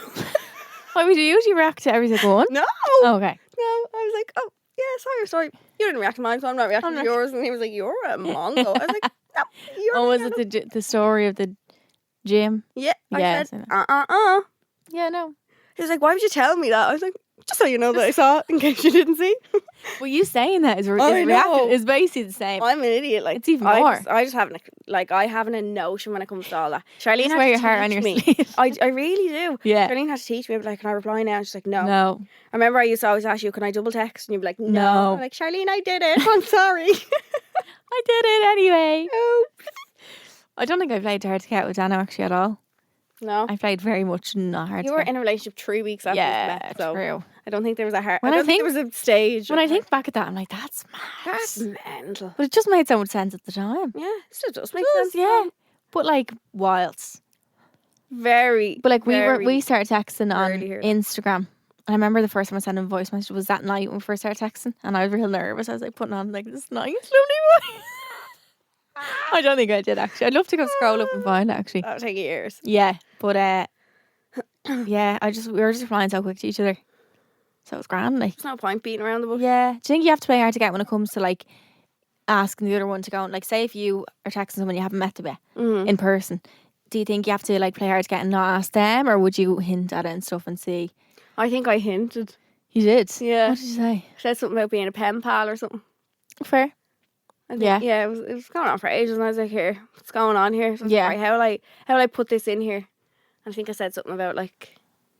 [SPEAKER 3] Why would you usually react to every single one?
[SPEAKER 2] No.
[SPEAKER 3] Oh, okay.
[SPEAKER 2] No, I was like, oh, yeah, saw your story. You didn't react to mine, so I'm not reacting to yours. And he was like, you're a mongo. I was like, no, you're
[SPEAKER 3] Oh, was it the story of the gym?
[SPEAKER 2] Yeah. I
[SPEAKER 3] Yeah,
[SPEAKER 2] said,
[SPEAKER 3] I've Yeah, no.
[SPEAKER 2] He was like, why would you tell me that? I was like, just so you know that I saw it in case you didn't see.
[SPEAKER 3] Well, you saying that is
[SPEAKER 2] I
[SPEAKER 3] reacting
[SPEAKER 2] know.
[SPEAKER 3] is basically the same.
[SPEAKER 2] I'm an idiot. Like
[SPEAKER 3] It's even
[SPEAKER 2] I
[SPEAKER 3] more.
[SPEAKER 2] just haven't I haven't a notion when it comes to all that. Charlene
[SPEAKER 3] Just
[SPEAKER 2] had
[SPEAKER 3] wear
[SPEAKER 2] to
[SPEAKER 3] your heart on
[SPEAKER 2] teach
[SPEAKER 3] your
[SPEAKER 2] me.
[SPEAKER 3] sleeve.
[SPEAKER 2] I really do.
[SPEAKER 3] Yeah.
[SPEAKER 2] Charlene had to teach me. I'd be like, can I reply now? And she's like, no.
[SPEAKER 3] No.
[SPEAKER 2] I remember I used to always ask you, can I double text? And you'd be like, no.
[SPEAKER 3] No.
[SPEAKER 2] I'm like, Charlene, I did it. I'm sorry.
[SPEAKER 3] I did it anyway.
[SPEAKER 2] No.
[SPEAKER 3] I don't think I played hard to get with Dano actually at all.
[SPEAKER 2] No.
[SPEAKER 3] I played very much not hard
[SPEAKER 2] You
[SPEAKER 3] to
[SPEAKER 2] were
[SPEAKER 3] get.
[SPEAKER 2] in a relationship 3 weeks after
[SPEAKER 3] Yeah,
[SPEAKER 2] we met, so
[SPEAKER 3] true.
[SPEAKER 2] I don't think there was a hard.
[SPEAKER 3] When
[SPEAKER 2] I
[SPEAKER 3] I
[SPEAKER 2] don't think
[SPEAKER 3] think-
[SPEAKER 2] there was a stage.
[SPEAKER 3] When I
[SPEAKER 2] of
[SPEAKER 3] think back at that, I'm like, that's mad.
[SPEAKER 2] that's mental.
[SPEAKER 3] But it just made so much sense at the time.
[SPEAKER 2] Yeah, it still does make
[SPEAKER 3] It does,
[SPEAKER 2] sense.
[SPEAKER 3] yeah. But like wilds.
[SPEAKER 2] Very.
[SPEAKER 3] But like
[SPEAKER 2] very
[SPEAKER 3] we started texting on
[SPEAKER 2] rarely hear that.
[SPEAKER 3] Instagram. And I remember the first time I sent him a voice message was that night when we first started texting, and I was real nervous. I was like putting on like this nice lovely voice. I don't think I did actually. I'd love to go scroll up and find it actually.
[SPEAKER 2] That would take years.
[SPEAKER 3] Yeah, but yeah, we were just replying so quick to each other, so it was grand. Like,
[SPEAKER 2] There's no point beating around the bush.
[SPEAKER 3] yeah, do you think you have to play hard to get when it comes to like asking the other one to go and like say if you are texting someone you haven't met them yet in person? Do you think you have to like play hard to get and not ask them, or would you hint at it and stuff and see?
[SPEAKER 2] I think I hinted.
[SPEAKER 3] You did.
[SPEAKER 2] Yeah.
[SPEAKER 3] What did you say?
[SPEAKER 2] Said something about being a pen pal or something.
[SPEAKER 3] Fair.
[SPEAKER 2] I think,
[SPEAKER 3] Yeah.
[SPEAKER 2] yeah, it was going on for ages, and I was like, "Here, what's going on here?" So I was
[SPEAKER 3] Yeah.
[SPEAKER 2] like, right, how will I put this in here? I think I said something about like,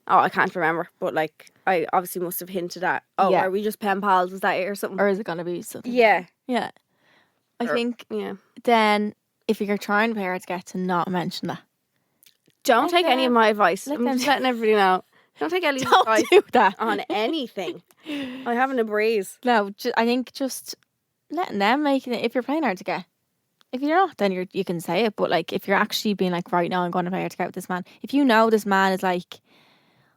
[SPEAKER 2] oh, I can't remember, but like, I obviously must have hinted at, oh,
[SPEAKER 3] Yeah.
[SPEAKER 2] are we just pen pals? Is that it or something?
[SPEAKER 3] Or is it gonna be something?
[SPEAKER 2] Yeah,
[SPEAKER 3] Yeah. I think
[SPEAKER 2] yeah,
[SPEAKER 3] then if you're trying to play hard to get, to not mention that.
[SPEAKER 2] Don't
[SPEAKER 3] Let
[SPEAKER 2] take any of
[SPEAKER 3] them-
[SPEAKER 2] my advice.
[SPEAKER 3] let
[SPEAKER 2] I'm
[SPEAKER 3] them-
[SPEAKER 2] just letting everybody know. Don't take Ellie's
[SPEAKER 3] Don't
[SPEAKER 2] advice
[SPEAKER 3] do that.
[SPEAKER 2] on anything. I'm having a breeze.
[SPEAKER 3] No, I think just letting them make it. If you're playing hard to get, if you're not, then you can say it. But like, if you're actually being like, right now, I'm going to play hard to get with this man. If you know this man is like,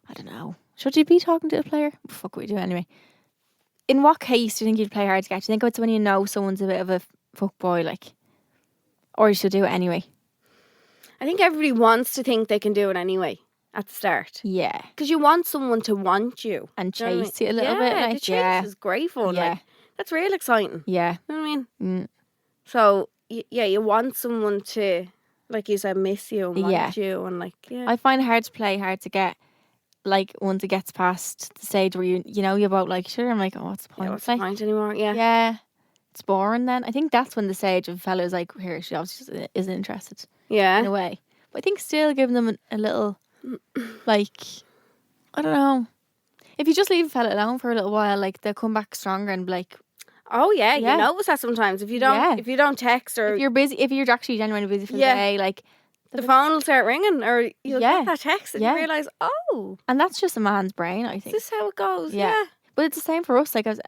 [SPEAKER 3] I don't know, should you be talking to a player? Fuck what you do anyway. In what case do you think you'd play hard to get? Do you think it's when you know someone's a bit of a fuck boy, like, or you should do it anyway?
[SPEAKER 2] I think everybody wants to think they can do it anyway at the start.
[SPEAKER 3] Yeah,
[SPEAKER 2] Because you want someone to want you.
[SPEAKER 3] and
[SPEAKER 2] Do you know what I
[SPEAKER 3] chase you a little
[SPEAKER 2] mean?
[SPEAKER 3] bit,
[SPEAKER 2] Yeah,
[SPEAKER 3] like
[SPEAKER 2] the chase
[SPEAKER 3] yeah,
[SPEAKER 2] is great fun.
[SPEAKER 3] Yeah.
[SPEAKER 2] Like, that's real exciting.
[SPEAKER 3] yeah.
[SPEAKER 2] You know what I mean?
[SPEAKER 3] Mm.
[SPEAKER 2] So, yeah, you want someone to, like you said, miss you and want
[SPEAKER 3] Yeah.
[SPEAKER 2] you. And like, yeah.
[SPEAKER 3] I find it hard to play hard to get. Like once it gets past the stage where you're about like, sure, I'm like, oh, what's the point?
[SPEAKER 2] Yeah, what's the
[SPEAKER 3] Like,
[SPEAKER 2] point anymore? Yeah.
[SPEAKER 3] yeah, it's boring then. I think that's when the stage of fellas like, here, she obviously just isn't interested in a
[SPEAKER 2] Yeah.
[SPEAKER 3] way. But I think still giving them a little, like, I don't know. If you just leave a fella alone for a little while, like they'll come back stronger and be like,
[SPEAKER 2] Oh yeah,
[SPEAKER 3] Yeah.
[SPEAKER 2] you notice that sometimes if you
[SPEAKER 3] Yeah.
[SPEAKER 2] don't text or
[SPEAKER 3] if you're busy, if you're actually genuinely busy for
[SPEAKER 2] Yeah.
[SPEAKER 3] the day, like,
[SPEAKER 2] the phone will start ringing or you'll
[SPEAKER 3] Yeah.
[SPEAKER 2] get that text and
[SPEAKER 3] Yeah.
[SPEAKER 2] you realise, oh,
[SPEAKER 3] and that's just a man's brain, I
[SPEAKER 2] is
[SPEAKER 3] think.
[SPEAKER 2] this how it goes?
[SPEAKER 3] Yeah.
[SPEAKER 2] Yeah.
[SPEAKER 3] But it's the same for us. Like, has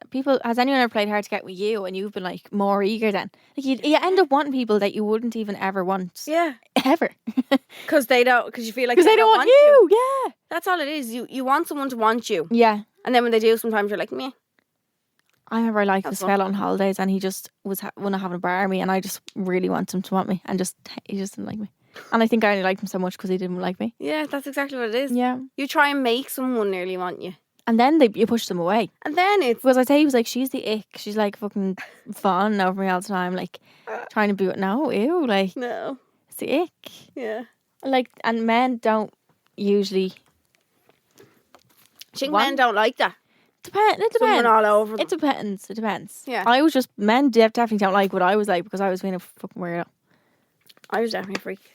[SPEAKER 3] anyone ever played hard to get with you and you've been like more eager then? Like, you end up wanting people that you wouldn't even ever want.
[SPEAKER 2] Yeah.
[SPEAKER 3] Ever.
[SPEAKER 2] Because you feel like
[SPEAKER 3] Because they don't want you. Yeah.
[SPEAKER 2] That's all it is. You want someone to want you.
[SPEAKER 3] Yeah.
[SPEAKER 2] And then when they do, sometimes you're like, meh.
[SPEAKER 3] I remember I liked
[SPEAKER 2] That's
[SPEAKER 3] this fella on holidays and he just was wanting to have a bar with me and I just really wanted him to want me and he just didn't like me. And I think I only liked him so much because he didn't like me.
[SPEAKER 2] Yeah, that's exactly what it is.
[SPEAKER 3] Yeah.
[SPEAKER 2] You try and make someone nearly want you.
[SPEAKER 3] And then you push them away.
[SPEAKER 2] And then it's,
[SPEAKER 3] Because I'd say he was like, she's the ick. She's like fucking fawning over me all the time. Like, trying to be, no, ew. Like,
[SPEAKER 2] no.
[SPEAKER 3] it's the ick.
[SPEAKER 2] Yeah.
[SPEAKER 3] Like, and men don't usually.
[SPEAKER 2] I think
[SPEAKER 3] Want-
[SPEAKER 2] men don't like that.
[SPEAKER 3] It
[SPEAKER 2] Someone
[SPEAKER 3] depends.
[SPEAKER 2] all over them.
[SPEAKER 3] It depends.
[SPEAKER 2] Yeah.
[SPEAKER 3] I was just, men definitely don't like what I was like because I was being a fucking weirdo.
[SPEAKER 2] I was definitely a freak.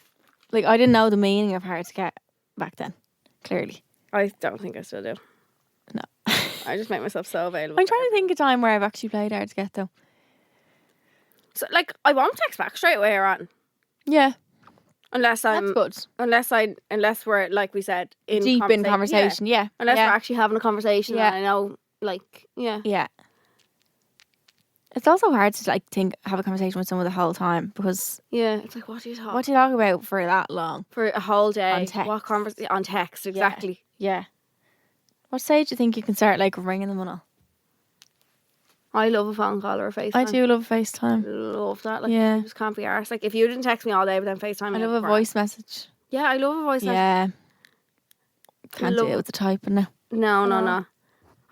[SPEAKER 3] Like, I didn't know the meaning of hard to get back then. Clearly.
[SPEAKER 2] I don't think I still do.
[SPEAKER 3] No.
[SPEAKER 2] I just make myself so available.
[SPEAKER 3] I'm trying to think of a time where I've actually played hard to get though.
[SPEAKER 2] So, like, I won't text back straight away or on.
[SPEAKER 3] Yeah.
[SPEAKER 2] Unless I'm,
[SPEAKER 3] That's good.
[SPEAKER 2] unless we're, like we said, in
[SPEAKER 3] Deep in
[SPEAKER 2] Yeah.
[SPEAKER 3] conversation. Yeah.
[SPEAKER 2] Unless
[SPEAKER 3] yeah.
[SPEAKER 2] we're actually having a conversation
[SPEAKER 3] Yeah.
[SPEAKER 2] and I know, like, yeah.
[SPEAKER 3] Yeah. It's also hard to like have a conversation with someone the whole time because
[SPEAKER 2] Yeah. It's like, what do you talk
[SPEAKER 3] what do you talk about for that long?
[SPEAKER 2] for a whole day?
[SPEAKER 3] On text.
[SPEAKER 2] What conversation? On text, exactly.
[SPEAKER 3] Yeah. What stage do you think you can start like ringing them and all?
[SPEAKER 2] I love a phone call or a FaceTime.
[SPEAKER 3] I do love FaceTime.
[SPEAKER 2] Love that. Like,
[SPEAKER 3] Yeah.
[SPEAKER 2] I just can't be arsed. Like, if you didn't text me all day, but then FaceTime,
[SPEAKER 3] I
[SPEAKER 2] me,
[SPEAKER 3] love a
[SPEAKER 2] I'd be
[SPEAKER 3] voice message.
[SPEAKER 2] grand. Yeah, I love a voice message.
[SPEAKER 3] Yeah. Can't do
[SPEAKER 2] Love
[SPEAKER 3] it with the typing now.
[SPEAKER 2] No.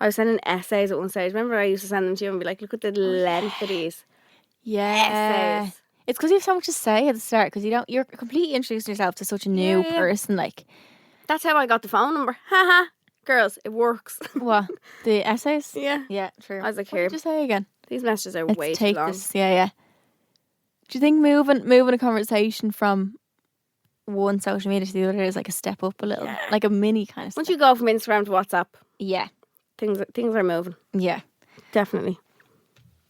[SPEAKER 2] I was sending essays at one stage. Remember, I used to send them to you and be like, look at the length of these
[SPEAKER 3] Yeah.
[SPEAKER 2] essays.
[SPEAKER 3] It's because you have so much to say at the start because you're completely introducing yourself to such a new
[SPEAKER 2] Yeah.
[SPEAKER 3] person. Like,
[SPEAKER 2] That's how I got the phone number. Haha. Girls, it works.
[SPEAKER 3] what? The essays?
[SPEAKER 2] Yeah.
[SPEAKER 3] Yeah, true.
[SPEAKER 2] I was like,
[SPEAKER 3] What
[SPEAKER 2] here,
[SPEAKER 3] did you say again?
[SPEAKER 2] these messages are
[SPEAKER 3] Let's
[SPEAKER 2] way too
[SPEAKER 3] take
[SPEAKER 2] long.
[SPEAKER 3] this. Yeah. Do you think moving a conversation from one social media to the other is like a step up a little?
[SPEAKER 2] Yeah.
[SPEAKER 3] Like a mini kind of step?
[SPEAKER 2] Once you go from Instagram to WhatsApp,
[SPEAKER 3] Yeah.
[SPEAKER 2] things are moving.
[SPEAKER 3] Yeah.
[SPEAKER 2] Definitely.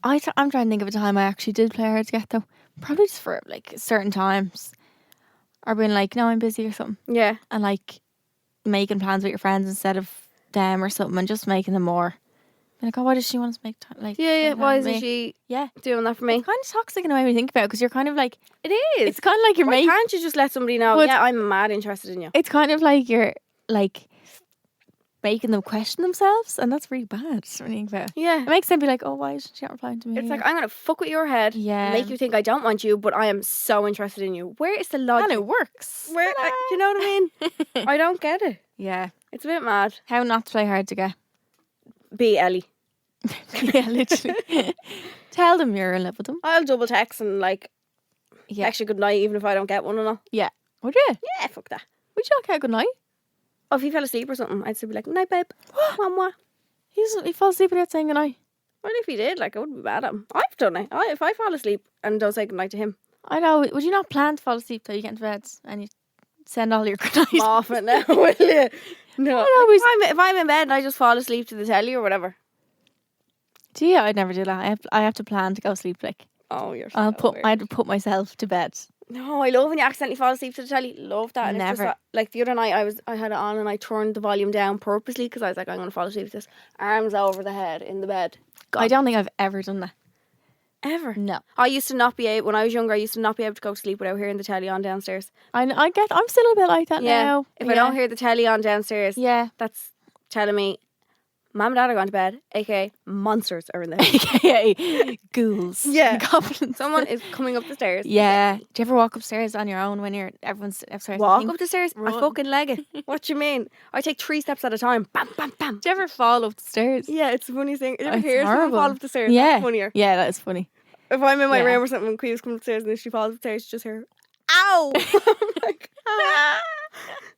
[SPEAKER 3] I'm trying to think of a time I actually did play hard to get though. Probably just for like certain times. Or being like, no, I'm busy or something.
[SPEAKER 2] Yeah.
[SPEAKER 3] And like making plans with your friends instead of them or something and just making them more. Being like, oh, why does she want us to make time? Like,
[SPEAKER 2] Yeah.
[SPEAKER 3] make time
[SPEAKER 2] Why
[SPEAKER 3] with
[SPEAKER 2] isn't
[SPEAKER 3] me?
[SPEAKER 2] she
[SPEAKER 3] Yeah.
[SPEAKER 2] doing that for me?
[SPEAKER 3] It's kind of toxic in a way when you think about it because you're kind of like,
[SPEAKER 2] It is.
[SPEAKER 3] it's kind of like you're
[SPEAKER 2] Why
[SPEAKER 3] making,
[SPEAKER 2] can't you just let somebody know,
[SPEAKER 3] But-
[SPEAKER 2] yeah, I'm mad interested in you?
[SPEAKER 3] it's kind of like you're like making them question themselves and that's really bad when you think about it.
[SPEAKER 2] Yeah.
[SPEAKER 3] It makes them be like, oh, why isn't she not replying to me?
[SPEAKER 2] It's like, I'm going to fuck with your head,
[SPEAKER 3] Yeah.
[SPEAKER 2] make you think I don't want you, but I am so interested in you. Where is the logic?
[SPEAKER 3] and it works.
[SPEAKER 2] Do you know what I mean? I don't get it.
[SPEAKER 3] Yeah.
[SPEAKER 2] It's a bit mad.
[SPEAKER 3] How not to play hard to get.
[SPEAKER 2] Be Ellie.
[SPEAKER 3] Yeah, literally. Tell them you're in love with them.
[SPEAKER 2] I'll double text and like
[SPEAKER 3] Yeah.
[SPEAKER 2] text you good night even if I don't get one and all.
[SPEAKER 3] Yeah. Would you?
[SPEAKER 2] Yeah, fuck that.
[SPEAKER 3] Would you not get a good night?
[SPEAKER 2] Oh, if he fell asleep or something, I'd still be like, night, babe. Mwah, mwah.
[SPEAKER 3] He falls asleep without saying goodnight.
[SPEAKER 2] Well, if he did, like, I wouldn't be mad at him. I've done it. If I fall asleep and don't say goodnight to him,
[SPEAKER 3] I know. Would you not plan to fall asleep till you get into bed and you send all your good
[SPEAKER 2] I'm
[SPEAKER 3] night?
[SPEAKER 2] off it now, will you? No.
[SPEAKER 3] I always-
[SPEAKER 2] If I'm in bed and I just fall asleep to the telly or whatever.
[SPEAKER 3] Do you? I'd never do that. I have to plan to go sleep. Like
[SPEAKER 2] Oh, you're
[SPEAKER 3] I'd
[SPEAKER 2] weird.
[SPEAKER 3] put myself to bed
[SPEAKER 2] No, I love when you accidentally fall asleep to the telly. Love that. And It's
[SPEAKER 3] Never.
[SPEAKER 2] just like the other night, I had it on and I turned the volume down purposely because I was like, I'm going to fall asleep with this. Arms over the head in the bed.
[SPEAKER 3] I don't think I've ever done that.
[SPEAKER 2] Ever.
[SPEAKER 3] No.
[SPEAKER 2] I used to not be able, when I was younger, I used to not be able to go to sleep without hearing the telly on downstairs.
[SPEAKER 3] I'm still a bit like that now.
[SPEAKER 2] If I don't hear the telly on downstairs,
[SPEAKER 3] Yeah.
[SPEAKER 2] that's telling me Mum and Dad are going to bed, aka monsters are in the house.
[SPEAKER 3] AKA ghouls.
[SPEAKER 2] Yeah.
[SPEAKER 3] Goblins.
[SPEAKER 2] Someone is coming up the stairs.
[SPEAKER 3] Yeah. Do you ever walk upstairs on your own when everyone's upstairs?
[SPEAKER 2] Walk up the stairs? I
[SPEAKER 3] Run.
[SPEAKER 2] fucking leg it. What do you mean? I take 3 steps at a time. Bam, bam, bam.
[SPEAKER 3] Do you ever fall up the stairs?
[SPEAKER 2] Yeah, it's the funniest thing. You ever
[SPEAKER 3] It's
[SPEAKER 2] hear someone
[SPEAKER 3] horrible.
[SPEAKER 2] fall up the stairs?
[SPEAKER 3] Yeah.
[SPEAKER 2] That's funnier.
[SPEAKER 3] Yeah, that is funny.
[SPEAKER 2] If I'm in my
[SPEAKER 3] Yeah.
[SPEAKER 2] room or something and Queen's coming upstairs and if she falls upstairs, you just hear, ow! I'm like,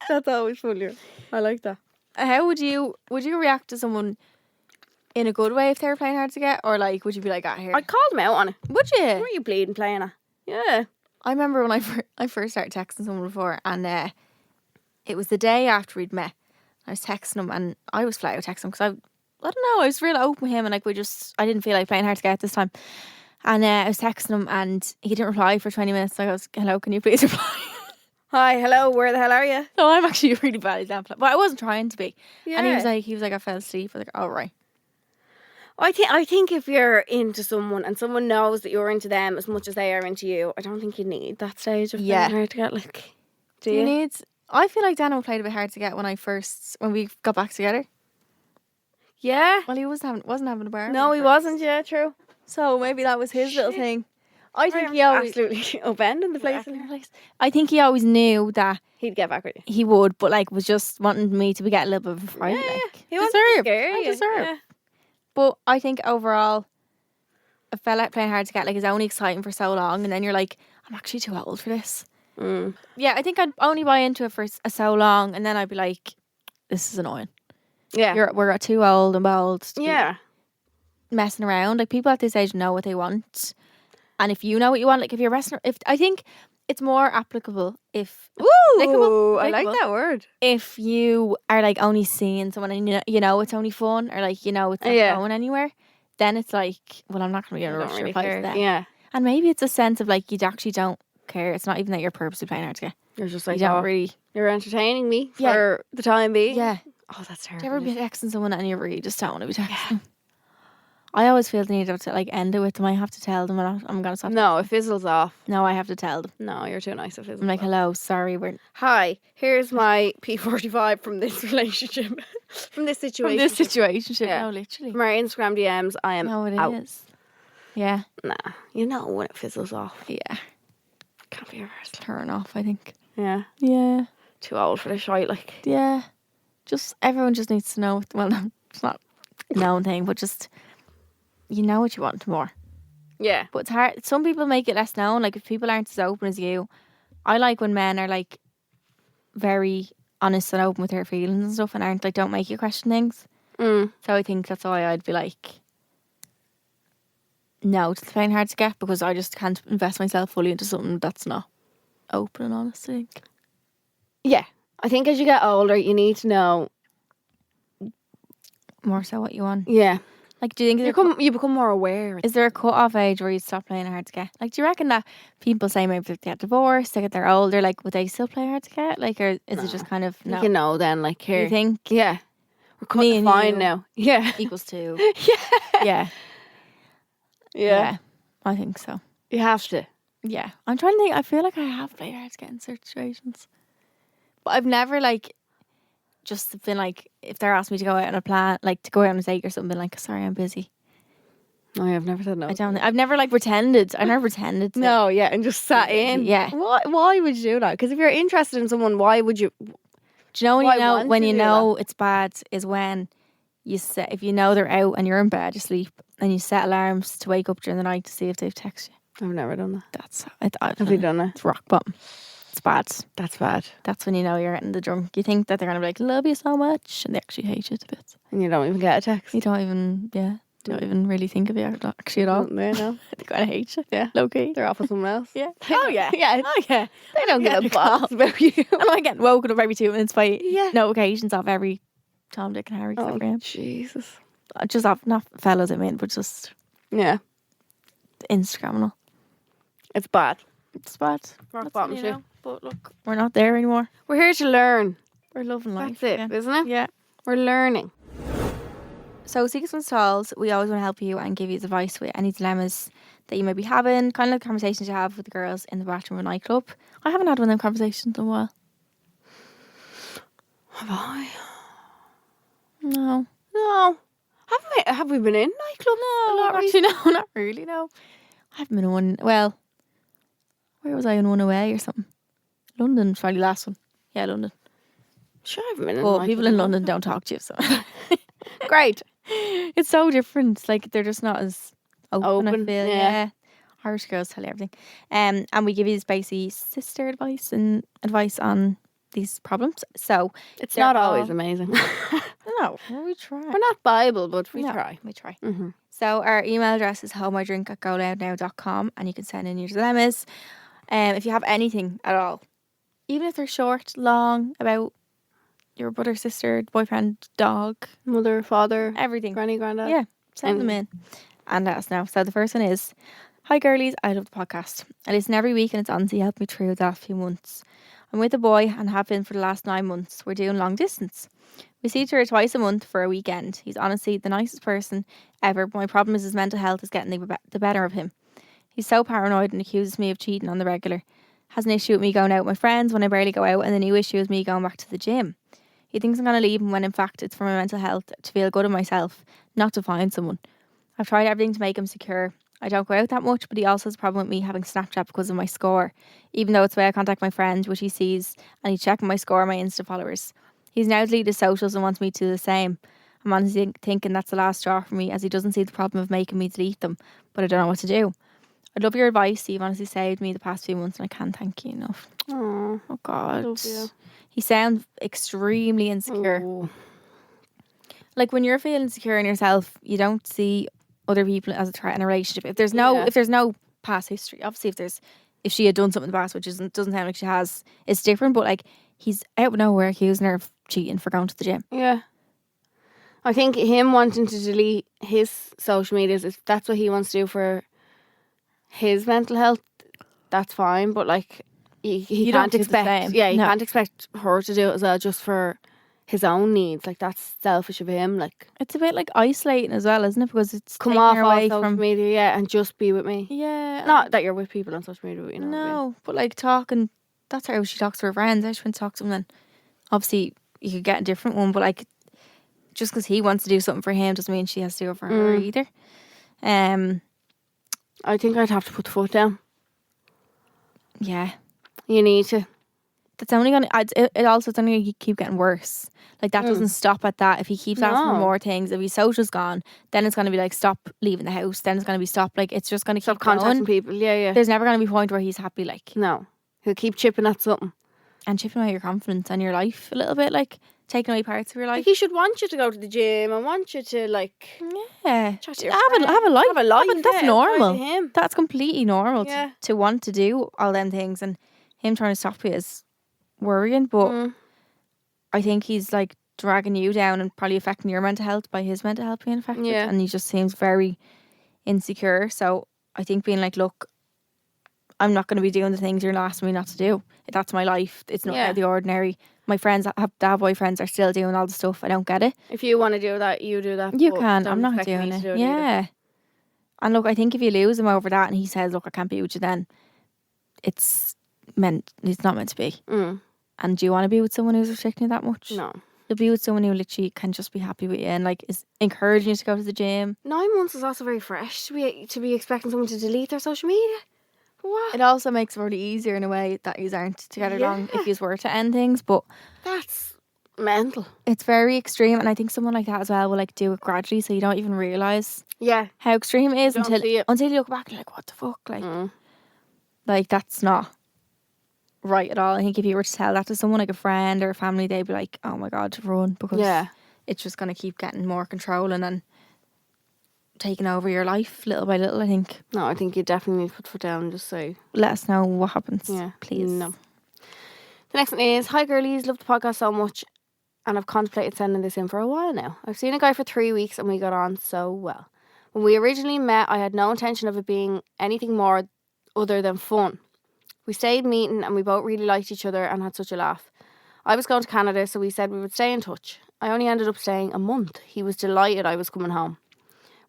[SPEAKER 2] that's always funnier. I like that.
[SPEAKER 3] How would you react to someone in a good way if they were playing hard to get, or like would you be like, here?
[SPEAKER 2] I called them out on it.
[SPEAKER 3] Would you?
[SPEAKER 2] Where are you bleeding playing at? Yeah.
[SPEAKER 3] I remember when I first started texting someone before, and it was the day after we'd met. I was texting him, and I was flat out texting him because I don't know, I was real open with him, and like I didn't feel like playing hard to get this time. And I was texting him, and he didn't reply for 20 minutes. So I goes, hello, can you please reply?
[SPEAKER 2] Hi, hello, where the hell are you?
[SPEAKER 3] No, I'm actually a really bad example, but I wasn't trying to be.
[SPEAKER 2] Yeah.
[SPEAKER 3] And he was like, I fell asleep. I was like, oh right.
[SPEAKER 2] I think if you're into someone and someone knows that you're into them as much as they are into you, I don't think you need that stage of
[SPEAKER 3] Yeah.
[SPEAKER 2] playing hard to get. Like, do
[SPEAKER 3] You
[SPEAKER 2] you?
[SPEAKER 3] need. I feel like Dano played a bit hard to get when we got back together.
[SPEAKER 2] Yeah.
[SPEAKER 3] Well, he wasn't having a bar.
[SPEAKER 2] No, he wasn't. Yeah, true.
[SPEAKER 3] So maybe that was his little thing. I think
[SPEAKER 2] I'm
[SPEAKER 3] he always
[SPEAKER 2] absolutely upending the place.
[SPEAKER 3] I think he always knew that
[SPEAKER 2] He'd get back with you.
[SPEAKER 3] he would, but like was just wanting me to be getting a little bit of a fright.
[SPEAKER 2] Yeah,
[SPEAKER 3] like.
[SPEAKER 2] he wasn't
[SPEAKER 3] Deserved.
[SPEAKER 2] scared.
[SPEAKER 3] I deserve.
[SPEAKER 2] Yeah.
[SPEAKER 3] But I think overall, a fella playing hard to get like is only exciting for so long, and then you're like, I'm actually too old for this.
[SPEAKER 2] Mm.
[SPEAKER 3] Yeah, I think I'd only buy into it for so long, and then I'd be like, this is annoying.
[SPEAKER 2] Yeah.
[SPEAKER 3] We're too old and bold to be
[SPEAKER 2] Yeah.
[SPEAKER 3] messing around. Like people at this age know what they want, and if you know what you want, like if you're messing, if I think it's more applicable if
[SPEAKER 2] Ooh, I like
[SPEAKER 3] applicable.
[SPEAKER 2] that word.
[SPEAKER 3] If you are like only seeing someone and you know it's only fun, or like you know it's not
[SPEAKER 2] Yeah.
[SPEAKER 3] going anywhere, then it's like, well, I'm not going to be in a
[SPEAKER 2] I
[SPEAKER 3] rush
[SPEAKER 2] don't
[SPEAKER 3] to
[SPEAKER 2] really
[SPEAKER 3] reply to
[SPEAKER 2] care.
[SPEAKER 3] them.
[SPEAKER 2] Yeah.
[SPEAKER 3] And maybe it's a sense of like you actually don't care. It's not even that you're purposely playing hard to get.
[SPEAKER 2] You're just
[SPEAKER 3] You
[SPEAKER 2] like,
[SPEAKER 3] don't
[SPEAKER 2] oh,
[SPEAKER 3] really.
[SPEAKER 2] you're entertaining me
[SPEAKER 3] Yeah.
[SPEAKER 2] for the time being.
[SPEAKER 3] Yeah.
[SPEAKER 2] Oh, that's
[SPEAKER 3] Do you
[SPEAKER 2] terrible.
[SPEAKER 3] ever be texting someone and you really just don't want to be texting? I always feel the need to like end it with them. I have to tell them I'm going to stop.
[SPEAKER 2] No, it fizzles off.
[SPEAKER 3] No, I have to tell them.
[SPEAKER 2] No, you're too nice. It fizzles
[SPEAKER 3] I'm like,
[SPEAKER 2] off.
[SPEAKER 3] hello, sorry, we're
[SPEAKER 2] Hi, here's my P45 from this relationship, from this situation.
[SPEAKER 3] from this situation.
[SPEAKER 2] Yeah.
[SPEAKER 3] No, literally.
[SPEAKER 2] From our Instagram DMs, I am
[SPEAKER 3] No, it
[SPEAKER 2] out.
[SPEAKER 3] is. Yeah.
[SPEAKER 2] Nah, you know when it fizzles off.
[SPEAKER 3] Yeah.
[SPEAKER 2] Can't be reversed.
[SPEAKER 3] Turn off, I think.
[SPEAKER 2] Yeah,
[SPEAKER 3] Yeah.
[SPEAKER 2] too old for this shite. Like,
[SPEAKER 3] Yeah. Just everyone just needs to know. Well, no, it's not a known thing, but just you know what you want more.
[SPEAKER 2] yeah,
[SPEAKER 3] But it's hard. Some people make it less known. Like if people aren't as open as you, I like when men are like very honest and open with their feelings and stuff, and aren't like don't make you question things. So I think that's why I'd be like, no, it's playing hard to get because I just can't invest myself fully into something that's not open and honest. I think.
[SPEAKER 2] yeah. I think as you get older, you need to know.
[SPEAKER 3] More so what you want.
[SPEAKER 2] Yeah,
[SPEAKER 3] Like, do you think
[SPEAKER 2] you become more aware.
[SPEAKER 3] is there a cut-off age where you stop playing hard to get? Like, do you reckon that people say maybe if they get divorced, they're older, like, would they still play hard to get? Like, or is it just kind of, no?
[SPEAKER 2] You know, then like here.
[SPEAKER 3] You think
[SPEAKER 2] Yeah, we're
[SPEAKER 3] Me
[SPEAKER 2] cutting
[SPEAKER 3] and
[SPEAKER 2] fine
[SPEAKER 3] you.
[SPEAKER 2] now. Yeah,
[SPEAKER 3] equals two?
[SPEAKER 2] yeah,
[SPEAKER 3] Yeah.
[SPEAKER 2] yeah.
[SPEAKER 3] I think so.
[SPEAKER 2] You have to.
[SPEAKER 3] Yeah. I'm trying to think. I feel like I have played hard to get in certain situations. But I've never, like, just been like, if they're asking me to go out on a plan, like, to go out on a date or something, been like, sorry, I'm busy.
[SPEAKER 2] No, I've never said no.
[SPEAKER 3] I don't think, I've never, like, pretended. I've never pretended to.
[SPEAKER 2] No, yeah, and just sat in.
[SPEAKER 3] Yeah.
[SPEAKER 2] Why would you do that? Because if you're interested in someone, why would you?
[SPEAKER 3] Do you know when
[SPEAKER 2] Why
[SPEAKER 3] you know
[SPEAKER 2] want
[SPEAKER 3] when
[SPEAKER 2] to
[SPEAKER 3] you
[SPEAKER 2] do
[SPEAKER 3] know it's bad is when you set, if you know they're out and you're in bed, you sleep, and you set alarms to wake up during the night to see if they've texted you.
[SPEAKER 2] I've never done that.
[SPEAKER 3] That's
[SPEAKER 2] Have you done it?
[SPEAKER 3] it's rock bottom. It's bad.
[SPEAKER 2] That's bad.
[SPEAKER 3] That's when you know you're getting the drunk. You think that they're gonna be like, love you so much, and they actually hate you a bit.
[SPEAKER 2] And you don't even get a text.
[SPEAKER 3] You don't even really think of you actually at all.
[SPEAKER 2] They know.
[SPEAKER 3] They kind of hate you.
[SPEAKER 2] Yeah.
[SPEAKER 3] Low key.
[SPEAKER 2] They're off with someone else.
[SPEAKER 3] Yeah.
[SPEAKER 2] Oh yeah. Yeah.
[SPEAKER 3] Oh yeah.
[SPEAKER 2] They don't
[SPEAKER 3] Yeah,
[SPEAKER 2] give a
[SPEAKER 3] they're calm.
[SPEAKER 2] fuck about you.
[SPEAKER 3] And I get woken up every 2 minutes by
[SPEAKER 2] Yeah.
[SPEAKER 3] notifications of every Tom, Dick, and Harry. Except
[SPEAKER 2] Oh
[SPEAKER 3] for him.
[SPEAKER 2] Jesus.
[SPEAKER 3] Just off, not fellas, I mean, but just
[SPEAKER 2] Yeah.
[SPEAKER 3] Instagram and all.
[SPEAKER 2] It's bad.
[SPEAKER 3] It's bad.
[SPEAKER 2] Rock
[SPEAKER 3] That's
[SPEAKER 2] bottom
[SPEAKER 3] what,
[SPEAKER 2] shit.
[SPEAKER 3] But look, we're not there anymore.
[SPEAKER 2] We're here to learn.
[SPEAKER 3] We're loving life.
[SPEAKER 2] That's it,
[SPEAKER 3] yeah.
[SPEAKER 2] isn't it?
[SPEAKER 3] Yeah.
[SPEAKER 2] We're learning.
[SPEAKER 3] So, Secrets and Stalls, we always want to help you and give you advice with any dilemmas that you might be having, kind of like conversations you have with the girls in the bathroom of a nightclub. I haven't had one of them conversations in a while.
[SPEAKER 2] Have I?
[SPEAKER 3] No.
[SPEAKER 2] No. Have we been in nightclubs?
[SPEAKER 3] No, actually, no, not really, no. I haven't been in one. Well, where was I in one away or something? London's probably the last one. Yeah, London.
[SPEAKER 2] Sure, I haven't been in
[SPEAKER 3] Well,
[SPEAKER 2] a
[SPEAKER 3] people
[SPEAKER 2] nightclub.
[SPEAKER 3] in London don't talk to you, so.
[SPEAKER 2] Great.
[SPEAKER 3] It's so different. Like, they're just not as open, I
[SPEAKER 2] Open,
[SPEAKER 3] feel.
[SPEAKER 2] yeah.
[SPEAKER 3] Yeah. Irish girls tell you everything. And we give you this basically sister advice and advice on these problems. So
[SPEAKER 2] It's
[SPEAKER 3] they're
[SPEAKER 2] not always
[SPEAKER 3] all-
[SPEAKER 2] amazing.
[SPEAKER 3] No, we try.
[SPEAKER 2] We're not Bible, but we
[SPEAKER 3] No,
[SPEAKER 2] try.
[SPEAKER 3] We try.
[SPEAKER 2] Mm-hmm.
[SPEAKER 3] So our email address is homeidrink@goloudnow.com, and you can send in your dilemmas. If you have anything at all, even if they're short, long, about your brother, sister, boyfriend, dog,
[SPEAKER 2] Mother, father,
[SPEAKER 3] everything.
[SPEAKER 2] granny, granddad.
[SPEAKER 3] Yeah, send them in and let us know. So the first one is, hi girlies, I love the podcast. I listen every week and it's honestly helped me through the last few months. I'm with a boy and have been for the last 9 months. We're doing long distance. We see each other twice a month for a weekend. He's honestly the nicest person ever, but my problem is his mental health is getting the better of him. He's so paranoid and accuses me of cheating on the regular. Has an issue with me going out with my friends when I barely go out, and the new issue is me going back to the gym. He thinks I'm going to leave him when in fact it's for my mental health, to feel good in myself, not to find someone. I've tried everything to make him secure. I don't go out that much, but he also has a problem with me having Snapchat because of my score, even though it's the way I contact my friends, which he sees, and he's checking my score on my Insta followers. He's now deleted his socials and wants me to do the same. I'm honestly thinking that's the last straw for me, as he doesn't see the problem of making me delete them, but I don't know what to do. I'd love your advice. You've honestly saved me the past few months and I can't thank you enough.
[SPEAKER 2] Aww.
[SPEAKER 3] Oh God.
[SPEAKER 2] Love you.
[SPEAKER 3] He sounds extremely insecure.
[SPEAKER 2] Ooh.
[SPEAKER 3] Like when you're feeling insecure in yourself, you don't see other people as a threat in a relationship. If there's no past history, obviously if she had done something in the past, which doesn't sound like she has, it's different. But like he's out of nowhere accusing her of cheating for going to the gym.
[SPEAKER 2] Yeah. I think him wanting to delete his social medias, if that's what he wants to do for his mental health, that's fine. But like, he
[SPEAKER 3] You
[SPEAKER 2] can't
[SPEAKER 3] don't do the
[SPEAKER 2] expect,
[SPEAKER 3] same.
[SPEAKER 2] yeah, you
[SPEAKER 3] No.
[SPEAKER 2] can't expect her to do it as well just for his own needs. Like that's selfish of him. Like,
[SPEAKER 3] It's a bit like isolating as well, isn't it? Because it's
[SPEAKER 2] come
[SPEAKER 3] taking
[SPEAKER 2] off
[SPEAKER 3] her
[SPEAKER 2] all
[SPEAKER 3] away
[SPEAKER 2] social
[SPEAKER 3] from
[SPEAKER 2] media, yeah, and just be with me.
[SPEAKER 3] yeah.
[SPEAKER 2] Not that you're with people on social media, but you know. What I mean.
[SPEAKER 3] No, but like talking, that's how she talks to her friends. How she wants to talk to them. Then obviously you could get a different one, but like just because he wants to do something for him doesn't mean she has to do it for her either.
[SPEAKER 2] I think I'd have to put the foot down.
[SPEAKER 3] Yeah,
[SPEAKER 2] You need to.
[SPEAKER 3] that's only gonna. It's only gonna keep getting worse. Like that doesn't stop at that. If he keeps asking for
[SPEAKER 2] No.
[SPEAKER 3] more things, if his social's gone, then it's gonna be like stop leaving the house. Then it's gonna be stop. Like it's just gonna
[SPEAKER 2] Stop
[SPEAKER 3] keep
[SPEAKER 2] contacting
[SPEAKER 3] going.
[SPEAKER 2] people. Yeah, yeah.
[SPEAKER 3] There's never gonna be a point where he's happy. Like
[SPEAKER 2] No. He'll keep chipping at something.
[SPEAKER 3] and chipping away your confidence and your life a little bit. Like taking away parts of your
[SPEAKER 2] Like
[SPEAKER 3] life.
[SPEAKER 2] he should want you to go to the gym and want you to like
[SPEAKER 3] Yeah,
[SPEAKER 2] chat to your
[SPEAKER 3] have
[SPEAKER 2] friends.
[SPEAKER 3] a life.
[SPEAKER 2] Have a life.
[SPEAKER 3] That's
[SPEAKER 2] yeah,
[SPEAKER 3] normal.
[SPEAKER 2] to him.
[SPEAKER 3] That's completely normal
[SPEAKER 2] Yeah.
[SPEAKER 3] to want to do all them things, and him trying to stop you is worrying. But I think he's like dragging you down and probably affecting your mental health by his mental health being affected.
[SPEAKER 2] Yeah.
[SPEAKER 3] And he just seems very insecure. So I think being like, look, I'm not going to be doing the things you're asking me not to do. That's my life. It's not out of the ordinary. My friends that have boyfriends are still doing all the stuff. I don't get it.
[SPEAKER 2] If you want to do that, you do that.
[SPEAKER 3] You
[SPEAKER 2] but
[SPEAKER 3] can.
[SPEAKER 2] don't
[SPEAKER 3] I'm not
[SPEAKER 2] expect me
[SPEAKER 3] doing
[SPEAKER 2] to
[SPEAKER 3] it.
[SPEAKER 2] do either.
[SPEAKER 3] Yeah. And look, I think if you lose him over that and he says, look, I can't be with you, then it's not meant to be. And do you want to be with someone who's restricting you that much?
[SPEAKER 2] No.
[SPEAKER 3] You'll be with someone who literally can just be happy with you and like is encouraging you to go to the gym.
[SPEAKER 2] 9 months is also very fresh to be expecting someone to delete their social media. What?
[SPEAKER 3] It also makes it really easier in a way that you aren't together long if you were to end things. But
[SPEAKER 2] That's mental.
[SPEAKER 3] it's very extreme, and I think someone like that as well will like do it gradually, so you don't even realise
[SPEAKER 2] Yeah.
[SPEAKER 3] how extreme it is
[SPEAKER 2] Don't see it.
[SPEAKER 3] until you look back and you're like, what the fuck? Like that's not right at all. I think if you were to tell that to someone like a friend or a family, they'd be like, oh my God, run, because it's just going to keep getting more controlling and taking over your life little by little. I think.
[SPEAKER 2] No, I think you definitely need to put foot down and just say,
[SPEAKER 3] Let us know what happens.
[SPEAKER 2] yeah,
[SPEAKER 3] Please.
[SPEAKER 2] No. The next one is, hi girlies, love the podcast so much and I've contemplated sending this in for a while now. I've seen a guy for 3 weeks and we got on so well. When we originally met, I had no intention of it being anything more other than fun. We stayed meeting and we both really liked each other and had such a laugh. I was going to Canada, so we said we would stay in touch. I only ended up staying a month. He was delighted I was coming home.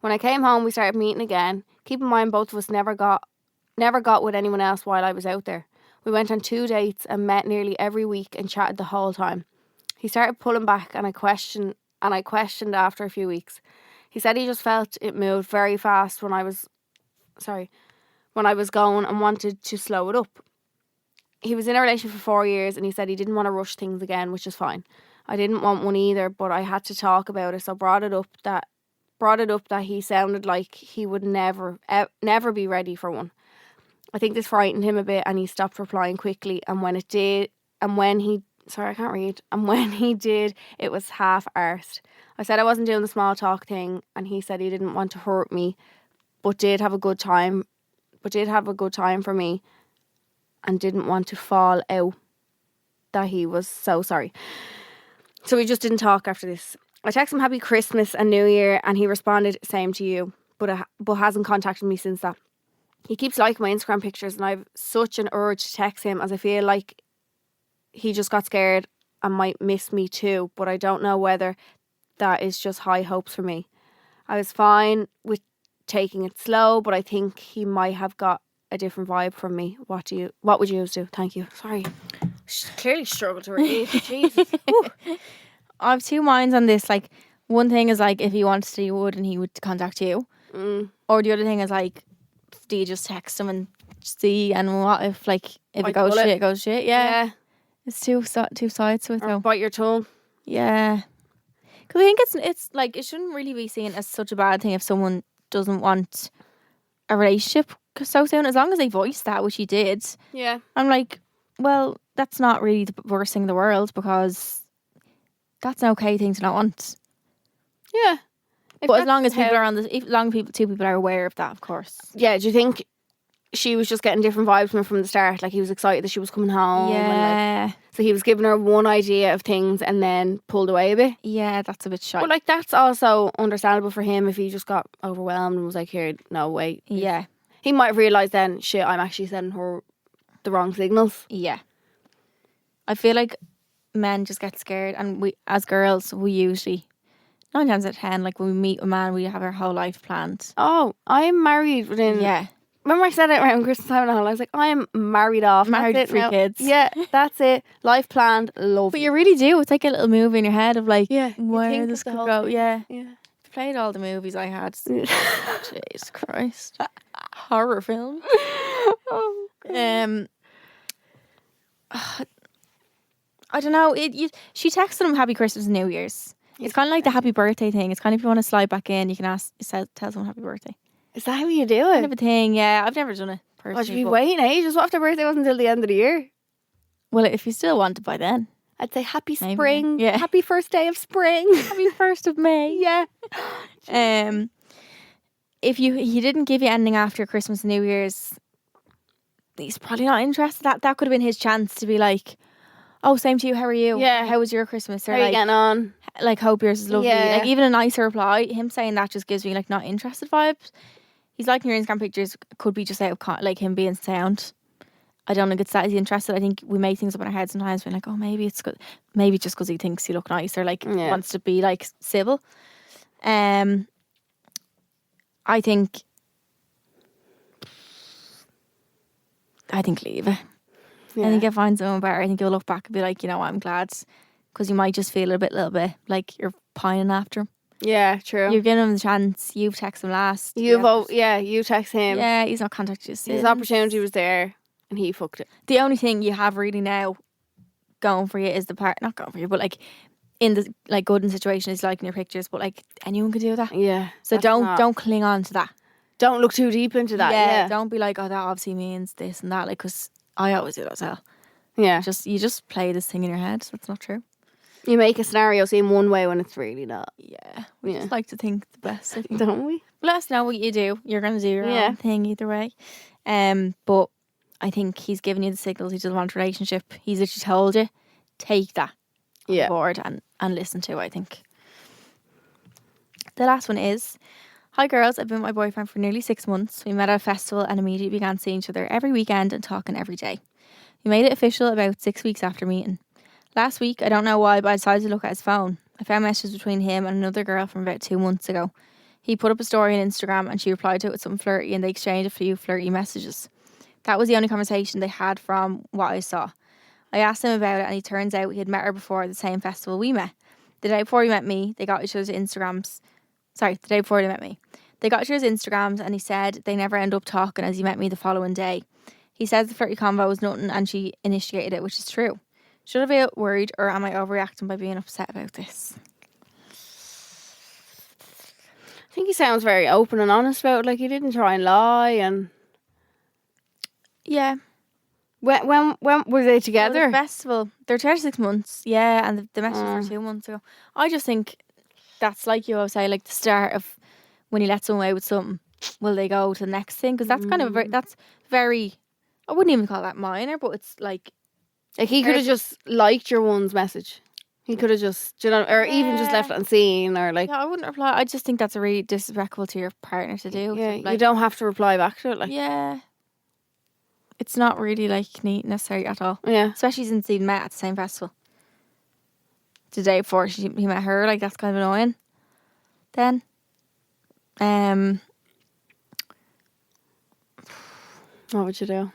[SPEAKER 2] When I came home, we started meeting again. Keep in mind, both of us never got with anyone else while I was out there. We went on 2 dates and met nearly every week and chatted the whole time. He started pulling back and I questioned after a few weeks. He said he just felt it moved very fast when I was going and wanted to slow it up. He was in a relationship for 4 years and he said he didn't want to rush things again, which is fine. I didn't want one either, but I had to talk about it, so brought it up that he sounded like he would never be ready for one. I think this frightened him a bit and he stopped replying quickly, and when he did, it was half-arsed. I said I wasn't doing the small talk thing and he said he didn't want to hurt me, but did have a good time for me and didn't want to fall out, that he was so sorry. So we just didn't talk after this. I texted him Happy Christmas and New Year and he responded, same to you, but hasn't contacted me since that. He keeps liking my Instagram pictures and I've such an urge to text him as I feel like he just got scared and might miss me too, but I don't know whether that is just high hopes for me. I was fine with taking it slow, but I think he might have got a different vibe from me. What would you do? Thank you. Sorry. Clearly struggled to read. Jesus.
[SPEAKER 3] I have two minds on this. Like, one thing is like, if he wanted to, he would, and he would contact you. Or the other thing is like, do you just text him and see? And what if it goes shit, it goes shit? Yeah. It's two sides to it though.
[SPEAKER 2] Bite your tongue.
[SPEAKER 3] Yeah. Because I think it's like, it shouldn't really be seen as such a bad thing if someone doesn't want a relationship so soon, as long as they voice that, which he did.
[SPEAKER 2] Yeah.
[SPEAKER 3] I'm like, well, that's not really the worst thing in the world, because that's an okay thing to not want.
[SPEAKER 2] Yeah.
[SPEAKER 3] But as long as two people are aware of that, of course.
[SPEAKER 2] Yeah, do you think she was just getting different vibes from the start? Like, he was excited that she was coming home.
[SPEAKER 3] Yeah.
[SPEAKER 2] And so he was giving her one idea of things and then pulled away a bit.
[SPEAKER 3] Yeah, that's a bit shy.
[SPEAKER 2] But that's also understandable for him if he just got overwhelmed and was like, here, no, wait.
[SPEAKER 3] Yeah.
[SPEAKER 2] He might have realised then, shit, I'm actually sending her the wrong signals.
[SPEAKER 3] Yeah. I feel like men just get scared, and we, as girls, we usually, 9 times out of 10, like when we meet a man, we have our whole life planned.
[SPEAKER 2] Oh, I'm married within...
[SPEAKER 3] Yeah.
[SPEAKER 2] Remember I said it around Christmas time and all, I was like, I am married off.
[SPEAKER 3] Married with 3 kids.
[SPEAKER 2] Yeah, that's it. Life planned, love.
[SPEAKER 3] But you really do. It's like a little movie in your head of like, where this could go.
[SPEAKER 2] Thing.
[SPEAKER 3] Yeah.
[SPEAKER 2] Yeah.
[SPEAKER 3] Played all the movies I had. Jesus Christ. Horror film. I don't know. She texted him Happy Christmas and New Year's. It's kind of like the happy birthday thing. It's kind of, if you want to slide back in, you can tell someone happy birthday.
[SPEAKER 2] Is that how you do it?
[SPEAKER 3] Kind of a thing, yeah. I've never done it personally.
[SPEAKER 2] Would you be waiting ages? What if their birthday wasn't until the end of the year?
[SPEAKER 3] Well, if you still want it by then.
[SPEAKER 2] I'd say happy
[SPEAKER 3] Maybe.
[SPEAKER 2] spring.
[SPEAKER 3] Yeah.
[SPEAKER 2] Happy first day of spring.
[SPEAKER 3] Happy 1st of May.
[SPEAKER 2] Yeah.
[SPEAKER 3] If he didn't give you anything after Christmas and New Year's, he's probably not interested. That could have been his chance to be like, oh, same to you, how are you?
[SPEAKER 2] Yeah.
[SPEAKER 3] How was your Christmas? Or
[SPEAKER 2] how are you getting on?
[SPEAKER 3] Like, hope yours is lovely.
[SPEAKER 2] Yeah.
[SPEAKER 3] Like, even a nicer reply, him saying that just gives me like not interested vibes. He's liking your Instagram pictures, could be just out of like him being sound. I don't think it's that he's interested. I think we make things up in our head sometimes, being like, oh, maybe it's good. Maybe just because he thinks you look nice, or like wants to be like civil. I think leave it. Yeah. I think you'll find someone better. I think you'll look back and be like, you know what, I'm glad, because you might just feel a little bit like you're pining after him.
[SPEAKER 2] Yeah, true.
[SPEAKER 3] You're giving him the chance. You've texted him last.
[SPEAKER 2] You text him.
[SPEAKER 3] Yeah, he's not contacted you since.
[SPEAKER 2] His opportunity was there and he fucked it.
[SPEAKER 3] The only thing you have really now going for you is the part, not going for you, but like in the like good in situation is liking your pictures, but like anyone could do that.
[SPEAKER 2] Yeah.
[SPEAKER 3] So don't cling on to that.
[SPEAKER 2] Don't look too deep into that. Yeah.
[SPEAKER 3] Don't be like, oh, that obviously means this and that, like, because I always do that as well.
[SPEAKER 2] Yeah.
[SPEAKER 3] You just play this thing in your head. That's not true.
[SPEAKER 2] You make a scenario seem one way when it's really not.
[SPEAKER 3] Yeah. We just like to think the best.
[SPEAKER 2] Don't we?
[SPEAKER 3] Let us know what you do. You're going to do your own thing either way. But I think he's given you the signals he doesn't want a relationship. He's literally told you, take that on board and listen to, I think. The last one is, Hi girls, I've been with my boyfriend for nearly 6 months. We met at a festival and immediately began seeing each other every weekend and talking every day. We made it official about 6 weeks after meeting. Last week, I don't know why, but I decided to look at his phone. I found messages between him and another girl from about 2 months ago. He put up a story on Instagram and she replied to it with something flirty and they exchanged a few flirty messages. That was the only conversation they had from what I saw. I asked him about it and it turns out he had met her before at the same festival we met. The day before he met me, they got each other's Instagrams. The day before they met me. They got each other's Instagrams and he said they never end up talking as he met me the following day. He says the flirty convo was nothing and she initiated it, which is true. Should I be worried or am I overreacting by being upset about this?
[SPEAKER 2] I think he sounds very open and honest about it. Like, he didn't try and lie. And
[SPEAKER 3] yeah.
[SPEAKER 2] When were they together?
[SPEAKER 3] The festival. They're together 6 months. Yeah, and the message was 2 months ago. I just think that's like you always say, like the start of when you let someone away with something. Will they go to the next thing? Because that's kind of very. I wouldn't even call that minor, but it's like
[SPEAKER 2] he could have just liked your one's message. He could have just, or even just left it unseen, or like.
[SPEAKER 3] Yeah, I wouldn't reply. I just think that's a really disrespectful to your partner to do.
[SPEAKER 2] Yeah,
[SPEAKER 3] like,
[SPEAKER 2] you don't have to reply back to it. Like,
[SPEAKER 3] yeah, it's not really like neat necessary at all.
[SPEAKER 2] Yeah,
[SPEAKER 3] especially since they'd met at the same festival. The day before he met her, like that's kind of annoying. Then,
[SPEAKER 2] what would you do?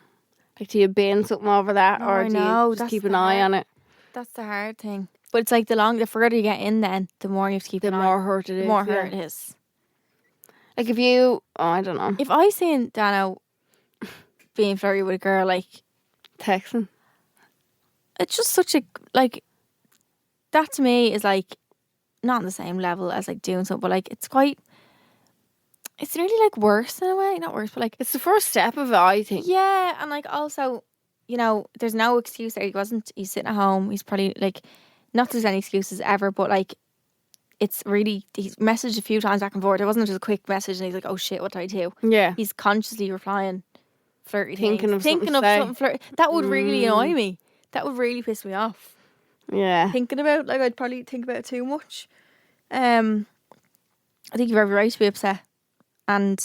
[SPEAKER 2] Like, do you bin something over that, or do you just keep an eye on it?
[SPEAKER 3] That's the hard thing. But it's like the further you get in, then the more you have to keep an eye.
[SPEAKER 2] The more hurt it is.
[SPEAKER 3] The more hurt it is.
[SPEAKER 2] Like, if you, I don't know.
[SPEAKER 3] If I seen Dano being flirty with a girl, like
[SPEAKER 2] texting,
[SPEAKER 3] it's just such a, like, that to me is like not on the same level as like doing something, but like it's really like worse in a way. Not worse, but like
[SPEAKER 2] it's the first step of it, I think.
[SPEAKER 3] Yeah, and like also, there's no excuse there. He's sitting at home. He's probably like, not that there's any excuses ever, but like it's really, he's messaged a few times back and forth. It wasn't just a quick message and he's like, oh shit, what did I do?
[SPEAKER 2] Yeah.
[SPEAKER 3] He's consciously replying flirty
[SPEAKER 2] Thinking
[SPEAKER 3] things.
[SPEAKER 2] of something flirty.
[SPEAKER 3] That would really annoy me. That would really piss me off.
[SPEAKER 2] Yeah.
[SPEAKER 3] Thinking about, like, I'd probably think about it too much. I think you're every right to be upset. And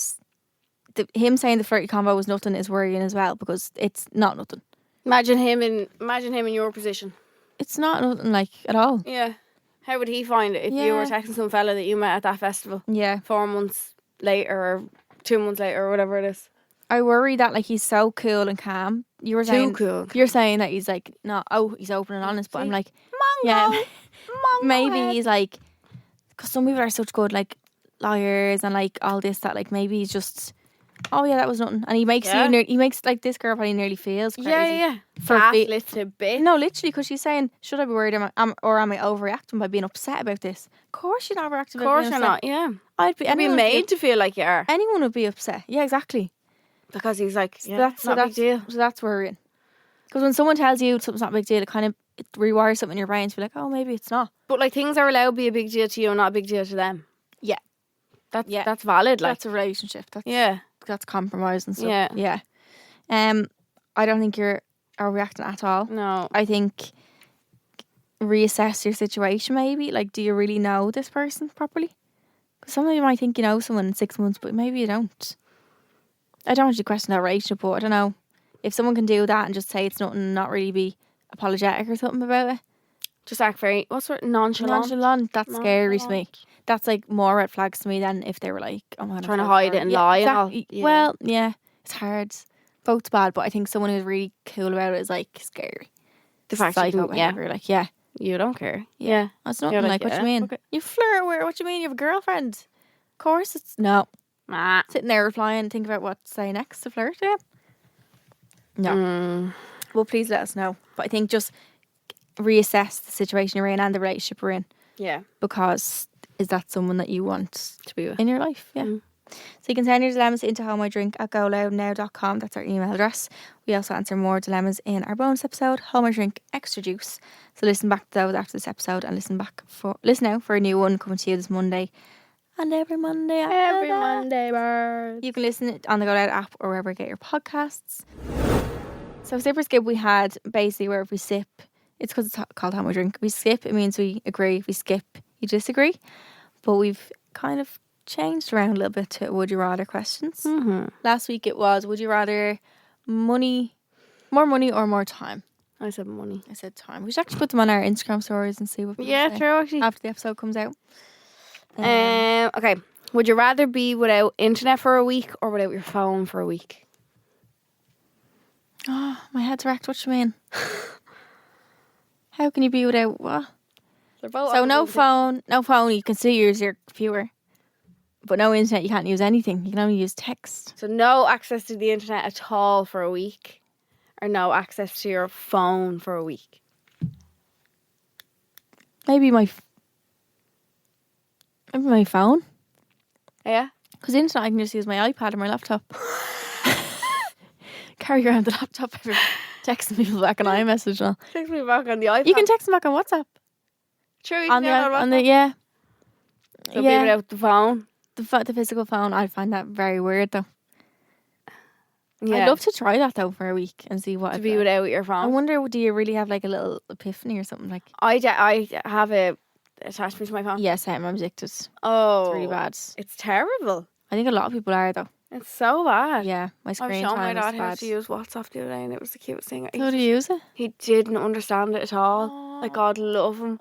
[SPEAKER 3] him saying the flirty combo was nothing is worrying as well, because it's not nothing.
[SPEAKER 2] Imagine him in your position.
[SPEAKER 3] It's not nothing, like, at all.
[SPEAKER 2] Yeah. How would he find it if you were texting some fella that you met at that festival?
[SPEAKER 3] Yeah.
[SPEAKER 2] 4 months later or 2 months later or whatever it is.
[SPEAKER 3] I worry that, like, he's so cool and calm. You were saying,
[SPEAKER 2] cool.
[SPEAKER 3] You're saying that he's like, he's open and honest, but I'm like,
[SPEAKER 2] Mongo.
[SPEAKER 3] yeah,
[SPEAKER 2] Mongo
[SPEAKER 3] maybe
[SPEAKER 2] head.
[SPEAKER 3] he's like, because some people are such good, like, liars and like all this, that, like, maybe he's just, oh yeah, that was nothing, and he makes he makes like this girl probably nearly feels crazy.
[SPEAKER 2] Yeah. Gaslit a bit.
[SPEAKER 3] No, literally, because she's saying, should I be worried, or am I overreacting by being upset about this? Of course you're not overreacting.
[SPEAKER 2] Of course you're not. Yeah,
[SPEAKER 3] I'd be
[SPEAKER 2] made to feel like you are.
[SPEAKER 3] Anyone would be upset. Yeah, exactly.
[SPEAKER 2] Because he's like,
[SPEAKER 3] So that's worrying. Because when someone tells you something's not a big deal, it rewires something in your brain to be like, oh, maybe it's not.
[SPEAKER 2] But like, things are allowed to be a big deal to you and not a big deal to them.
[SPEAKER 3] Yeah.
[SPEAKER 2] That's valid. Like,
[SPEAKER 3] that's a relationship. That's compromise and stuff.
[SPEAKER 2] Yeah.
[SPEAKER 3] I don't think you're overreacting at all.
[SPEAKER 2] No.
[SPEAKER 3] I think reassess your situation maybe. Like, do you really know this person properly? Because sometimes you might think you know someone in 6 months, but maybe you don't. I don't want you to question that relationship, but I don't know. If someone can do that and just say it's nothing and not really be apologetic or something about it.
[SPEAKER 2] Just act very, what sort of nonchalant?
[SPEAKER 3] That's scary to me. That's like more red flags to me than if they were like, oh my God,
[SPEAKER 2] trying to hide it and lie.
[SPEAKER 3] Exactly.
[SPEAKER 2] And all. Yeah.
[SPEAKER 3] Well, yeah, it's hard. Both's bad, but I think someone who's really cool about it is like scary.
[SPEAKER 2] The fact
[SPEAKER 3] that you
[SPEAKER 2] you don't care.
[SPEAKER 3] Yeah. That's nothing.
[SPEAKER 2] You're
[SPEAKER 3] Like, what do you mean? Okay. You flirt with her. What do you mean? You have a girlfriend. Of course it's no. Sitting there replying, think about what to say next to flirt. Yeah. No. Well, please let us know. But I think just reassess the situation you're in and the relationship we're in.
[SPEAKER 2] Yeah.
[SPEAKER 3] Because is that someone that you want
[SPEAKER 2] to be with
[SPEAKER 3] in your life? Yeah. So you can send your dilemmas into homeidrink@goloudnow.com. That's our email address. We also answer more dilemmas in our bonus episode, Home I Drink Extra Juice. So listen back to those after this episode and listen out for a new one coming to you this Monday. And every Monday
[SPEAKER 2] bird.
[SPEAKER 3] You can listen on the GoLoud app or wherever you get your podcasts. So sip or skip, we had basically where if we sip, it's because it's called Home I Drink. We skip, it means we agree. If we skip, you disagree. But we've kind of changed around a little bit to would you rather questions.
[SPEAKER 2] Mm-hmm.
[SPEAKER 3] Last week it was would you rather more money or more time?
[SPEAKER 2] I said money.
[SPEAKER 3] I said time. We should actually put them on our Instagram stories and see what people say
[SPEAKER 2] True, actually.
[SPEAKER 3] after the episode comes out.
[SPEAKER 2] Okay. Would you rather be without internet for a week or without your phone for a week?
[SPEAKER 3] Oh, my head's wrecked. What do you mean? How can you be without what? So no phone. You can still use your computer, but no internet. You can't use anything. You can only use text.
[SPEAKER 2] So no access to the internet at all for a week, or no access to your phone for a week.
[SPEAKER 3] Maybe my phone.
[SPEAKER 2] Yeah.
[SPEAKER 3] Because internet, I can just use my iPad or my laptop. Carry around the laptop every texting people back on iMessage now.
[SPEAKER 2] Text me back on the iPad.
[SPEAKER 3] You can text them back on WhatsApp.
[SPEAKER 2] True, you
[SPEAKER 3] On
[SPEAKER 2] can
[SPEAKER 3] the,
[SPEAKER 2] get
[SPEAKER 3] on the yeah.
[SPEAKER 2] So be without the phone.
[SPEAKER 3] The physical phone, I find that very weird though.
[SPEAKER 2] Yeah.
[SPEAKER 3] I'd love to try that though for a week and see what
[SPEAKER 2] to
[SPEAKER 3] I'd
[SPEAKER 2] be
[SPEAKER 3] like.
[SPEAKER 2] without your
[SPEAKER 3] I
[SPEAKER 2] phone.
[SPEAKER 3] wonder, do you really have like a little epiphany or something like?
[SPEAKER 2] I have a attachment to my phone.
[SPEAKER 3] Yes, I'm addicted.
[SPEAKER 2] Oh,
[SPEAKER 3] It's really bad.
[SPEAKER 2] It's terrible.
[SPEAKER 3] I think a lot of people are though.
[SPEAKER 2] It's so bad.
[SPEAKER 3] Yeah, my
[SPEAKER 2] I was
[SPEAKER 3] screen
[SPEAKER 2] showing my
[SPEAKER 3] time is
[SPEAKER 2] dad how
[SPEAKER 3] bad.
[SPEAKER 2] to use WhatsApp the other day, and it was the cutest thing.
[SPEAKER 3] So do you use it?
[SPEAKER 2] He didn't understand it at all. Like, God love him.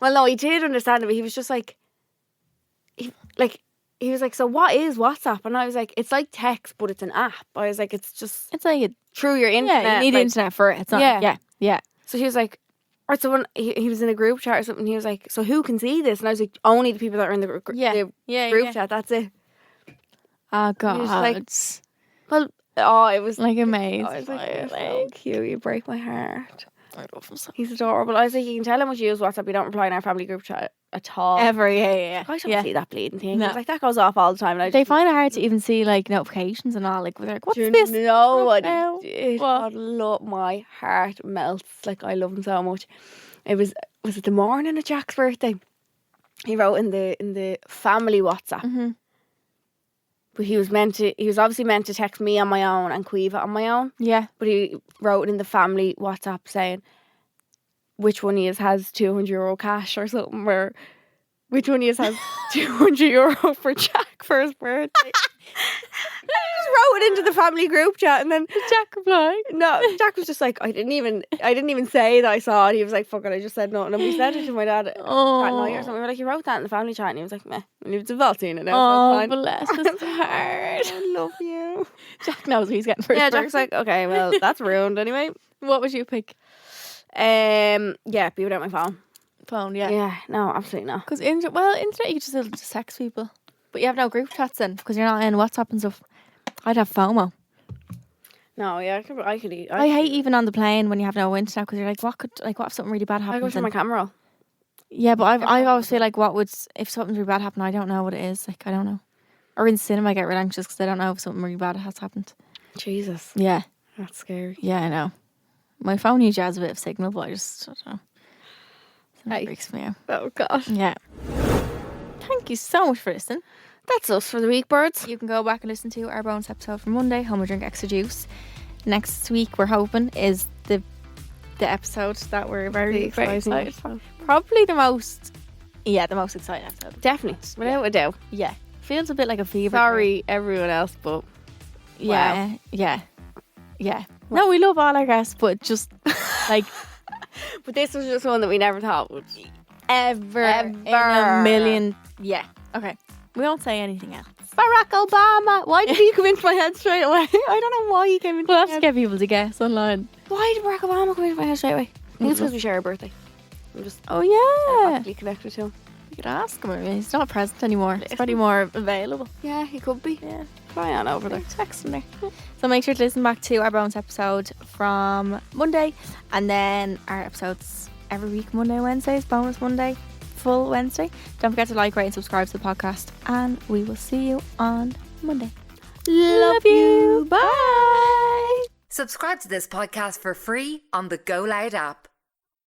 [SPEAKER 2] Well, no, he did understand it, but he was just like, he was like, so what is WhatsApp? And I was like, it's like text, but it's an app. I was like, it's
[SPEAKER 3] like
[SPEAKER 2] through your internet.
[SPEAKER 3] Yeah, you need
[SPEAKER 2] like,
[SPEAKER 3] internet for it. It's not. Yeah.
[SPEAKER 2] So he was like, right, so when he was in a group chat or something, he was like, so who can see this? And I was like, only the people that are in the group chat, that's it.
[SPEAKER 3] Oh
[SPEAKER 2] He
[SPEAKER 3] God.
[SPEAKER 2] was like, well, it was
[SPEAKER 3] like amazing.
[SPEAKER 2] I was like, you're so cute, you break my heart.
[SPEAKER 3] I love him so.
[SPEAKER 2] He's adorable. I was like, you can tell how much you use WhatsApp, you don't reply in our family group chat at all.
[SPEAKER 3] Ever, yeah.
[SPEAKER 2] I don't see that bleeding thing.
[SPEAKER 3] No.
[SPEAKER 2] He was like, that goes off all the time. And
[SPEAKER 3] They find it hard to even see like notifications and all. Like they're like, what's
[SPEAKER 2] do
[SPEAKER 3] this?
[SPEAKER 2] you know what
[SPEAKER 3] now?
[SPEAKER 2] he did?
[SPEAKER 3] What?
[SPEAKER 2] God, look, my heart melts. Like, I love him so much. Was it the morning of Jack's birthday? He wrote in the family WhatsApp.
[SPEAKER 3] Mm-hmm.
[SPEAKER 2] But he was obviously meant to text me on my own and Quiva on my own.
[SPEAKER 3] Yeah.
[SPEAKER 2] But he wrote in the family WhatsApp saying, which one of you has €200 cash or something, or which one of you has €200 for Jack for his birthday. I just wrote it into the family group chat, and then
[SPEAKER 3] Jack replied.
[SPEAKER 2] No, Jack was just like, I didn't even say that I saw it. He was like, fuck it, I just said no. And then we said it to my dad that night or something. We were like, you wrote that in the family chat, and he was like, meh. And you've all seen it now.
[SPEAKER 3] Oh,
[SPEAKER 2] so
[SPEAKER 3] bless his heart.
[SPEAKER 2] I love you.
[SPEAKER 3] Jack knows what he's getting for his
[SPEAKER 2] Yeah, Jack's like, okay, well, that's ruined anyway.
[SPEAKER 3] What would you pick?
[SPEAKER 2] Yeah, be without my phone.
[SPEAKER 3] Phone, yeah.
[SPEAKER 2] Yeah, no, absolutely not.
[SPEAKER 3] Because internet, you can just text people, but you have no group chats then because you're not in WhatsApp and stuff. I'd have FOMO.
[SPEAKER 2] No, yeah, I could eat.
[SPEAKER 3] I hate even on the plane when you have no internet because you're like, what if something really bad happens?
[SPEAKER 2] I go through my camera roll.
[SPEAKER 3] Yeah, but I always feel like if something really bad happened, I don't know what it is. Like I don't know. Or in cinema, I get really anxious because I don't know if something really bad has happened.
[SPEAKER 2] Jesus,
[SPEAKER 3] Yeah,
[SPEAKER 2] that's scary.
[SPEAKER 3] yeah, I know. My phone usually has a bit of signal, but I don't know. It freaks me out.
[SPEAKER 2] Oh God.
[SPEAKER 3] Yeah. Thank you so much for listening.
[SPEAKER 2] That's us for the week, birds.
[SPEAKER 3] You can go back and listen to our bonus episode from Monday, Home or Drink Extra Juice. Next week, we're hoping, is the episode that we're very excited for. Probably the most exciting episode.
[SPEAKER 2] Definitely, without a doubt.
[SPEAKER 3] Yeah. Feels a bit like a fever.
[SPEAKER 2] Sorry, everyone else, but
[SPEAKER 3] yeah. Wow. Yeah. No, we love all our guests, but just like...
[SPEAKER 2] But this was just one that we never thought would
[SPEAKER 3] ever in a million... Yeah. Okay. We won't say anything else.
[SPEAKER 2] Barack Obama. Why did he come into my head straight away? I don't know why he came into my head.
[SPEAKER 3] We'll have to get people to guess online.
[SPEAKER 2] Why did Barack Obama come into my head straight away? I think it's because we share a birthday. I'm just
[SPEAKER 3] yeah.
[SPEAKER 2] connected to him.
[SPEAKER 3] You could ask him. I mean, he's not present anymore. He's probably more available.
[SPEAKER 2] Yeah, he could be.
[SPEAKER 3] Yeah.
[SPEAKER 2] Try on over there.
[SPEAKER 3] Text him there. So make sure to listen back to our bonus episode from Monday, and then our episodes every week, Monday, Wednesdays, bonus Monday, full Wednesday. Don't forget to like, rate and subscribe to the podcast, and we will see you on Monday. Love you. Bye.
[SPEAKER 1] Subscribe to this podcast for free on the GoLoud app.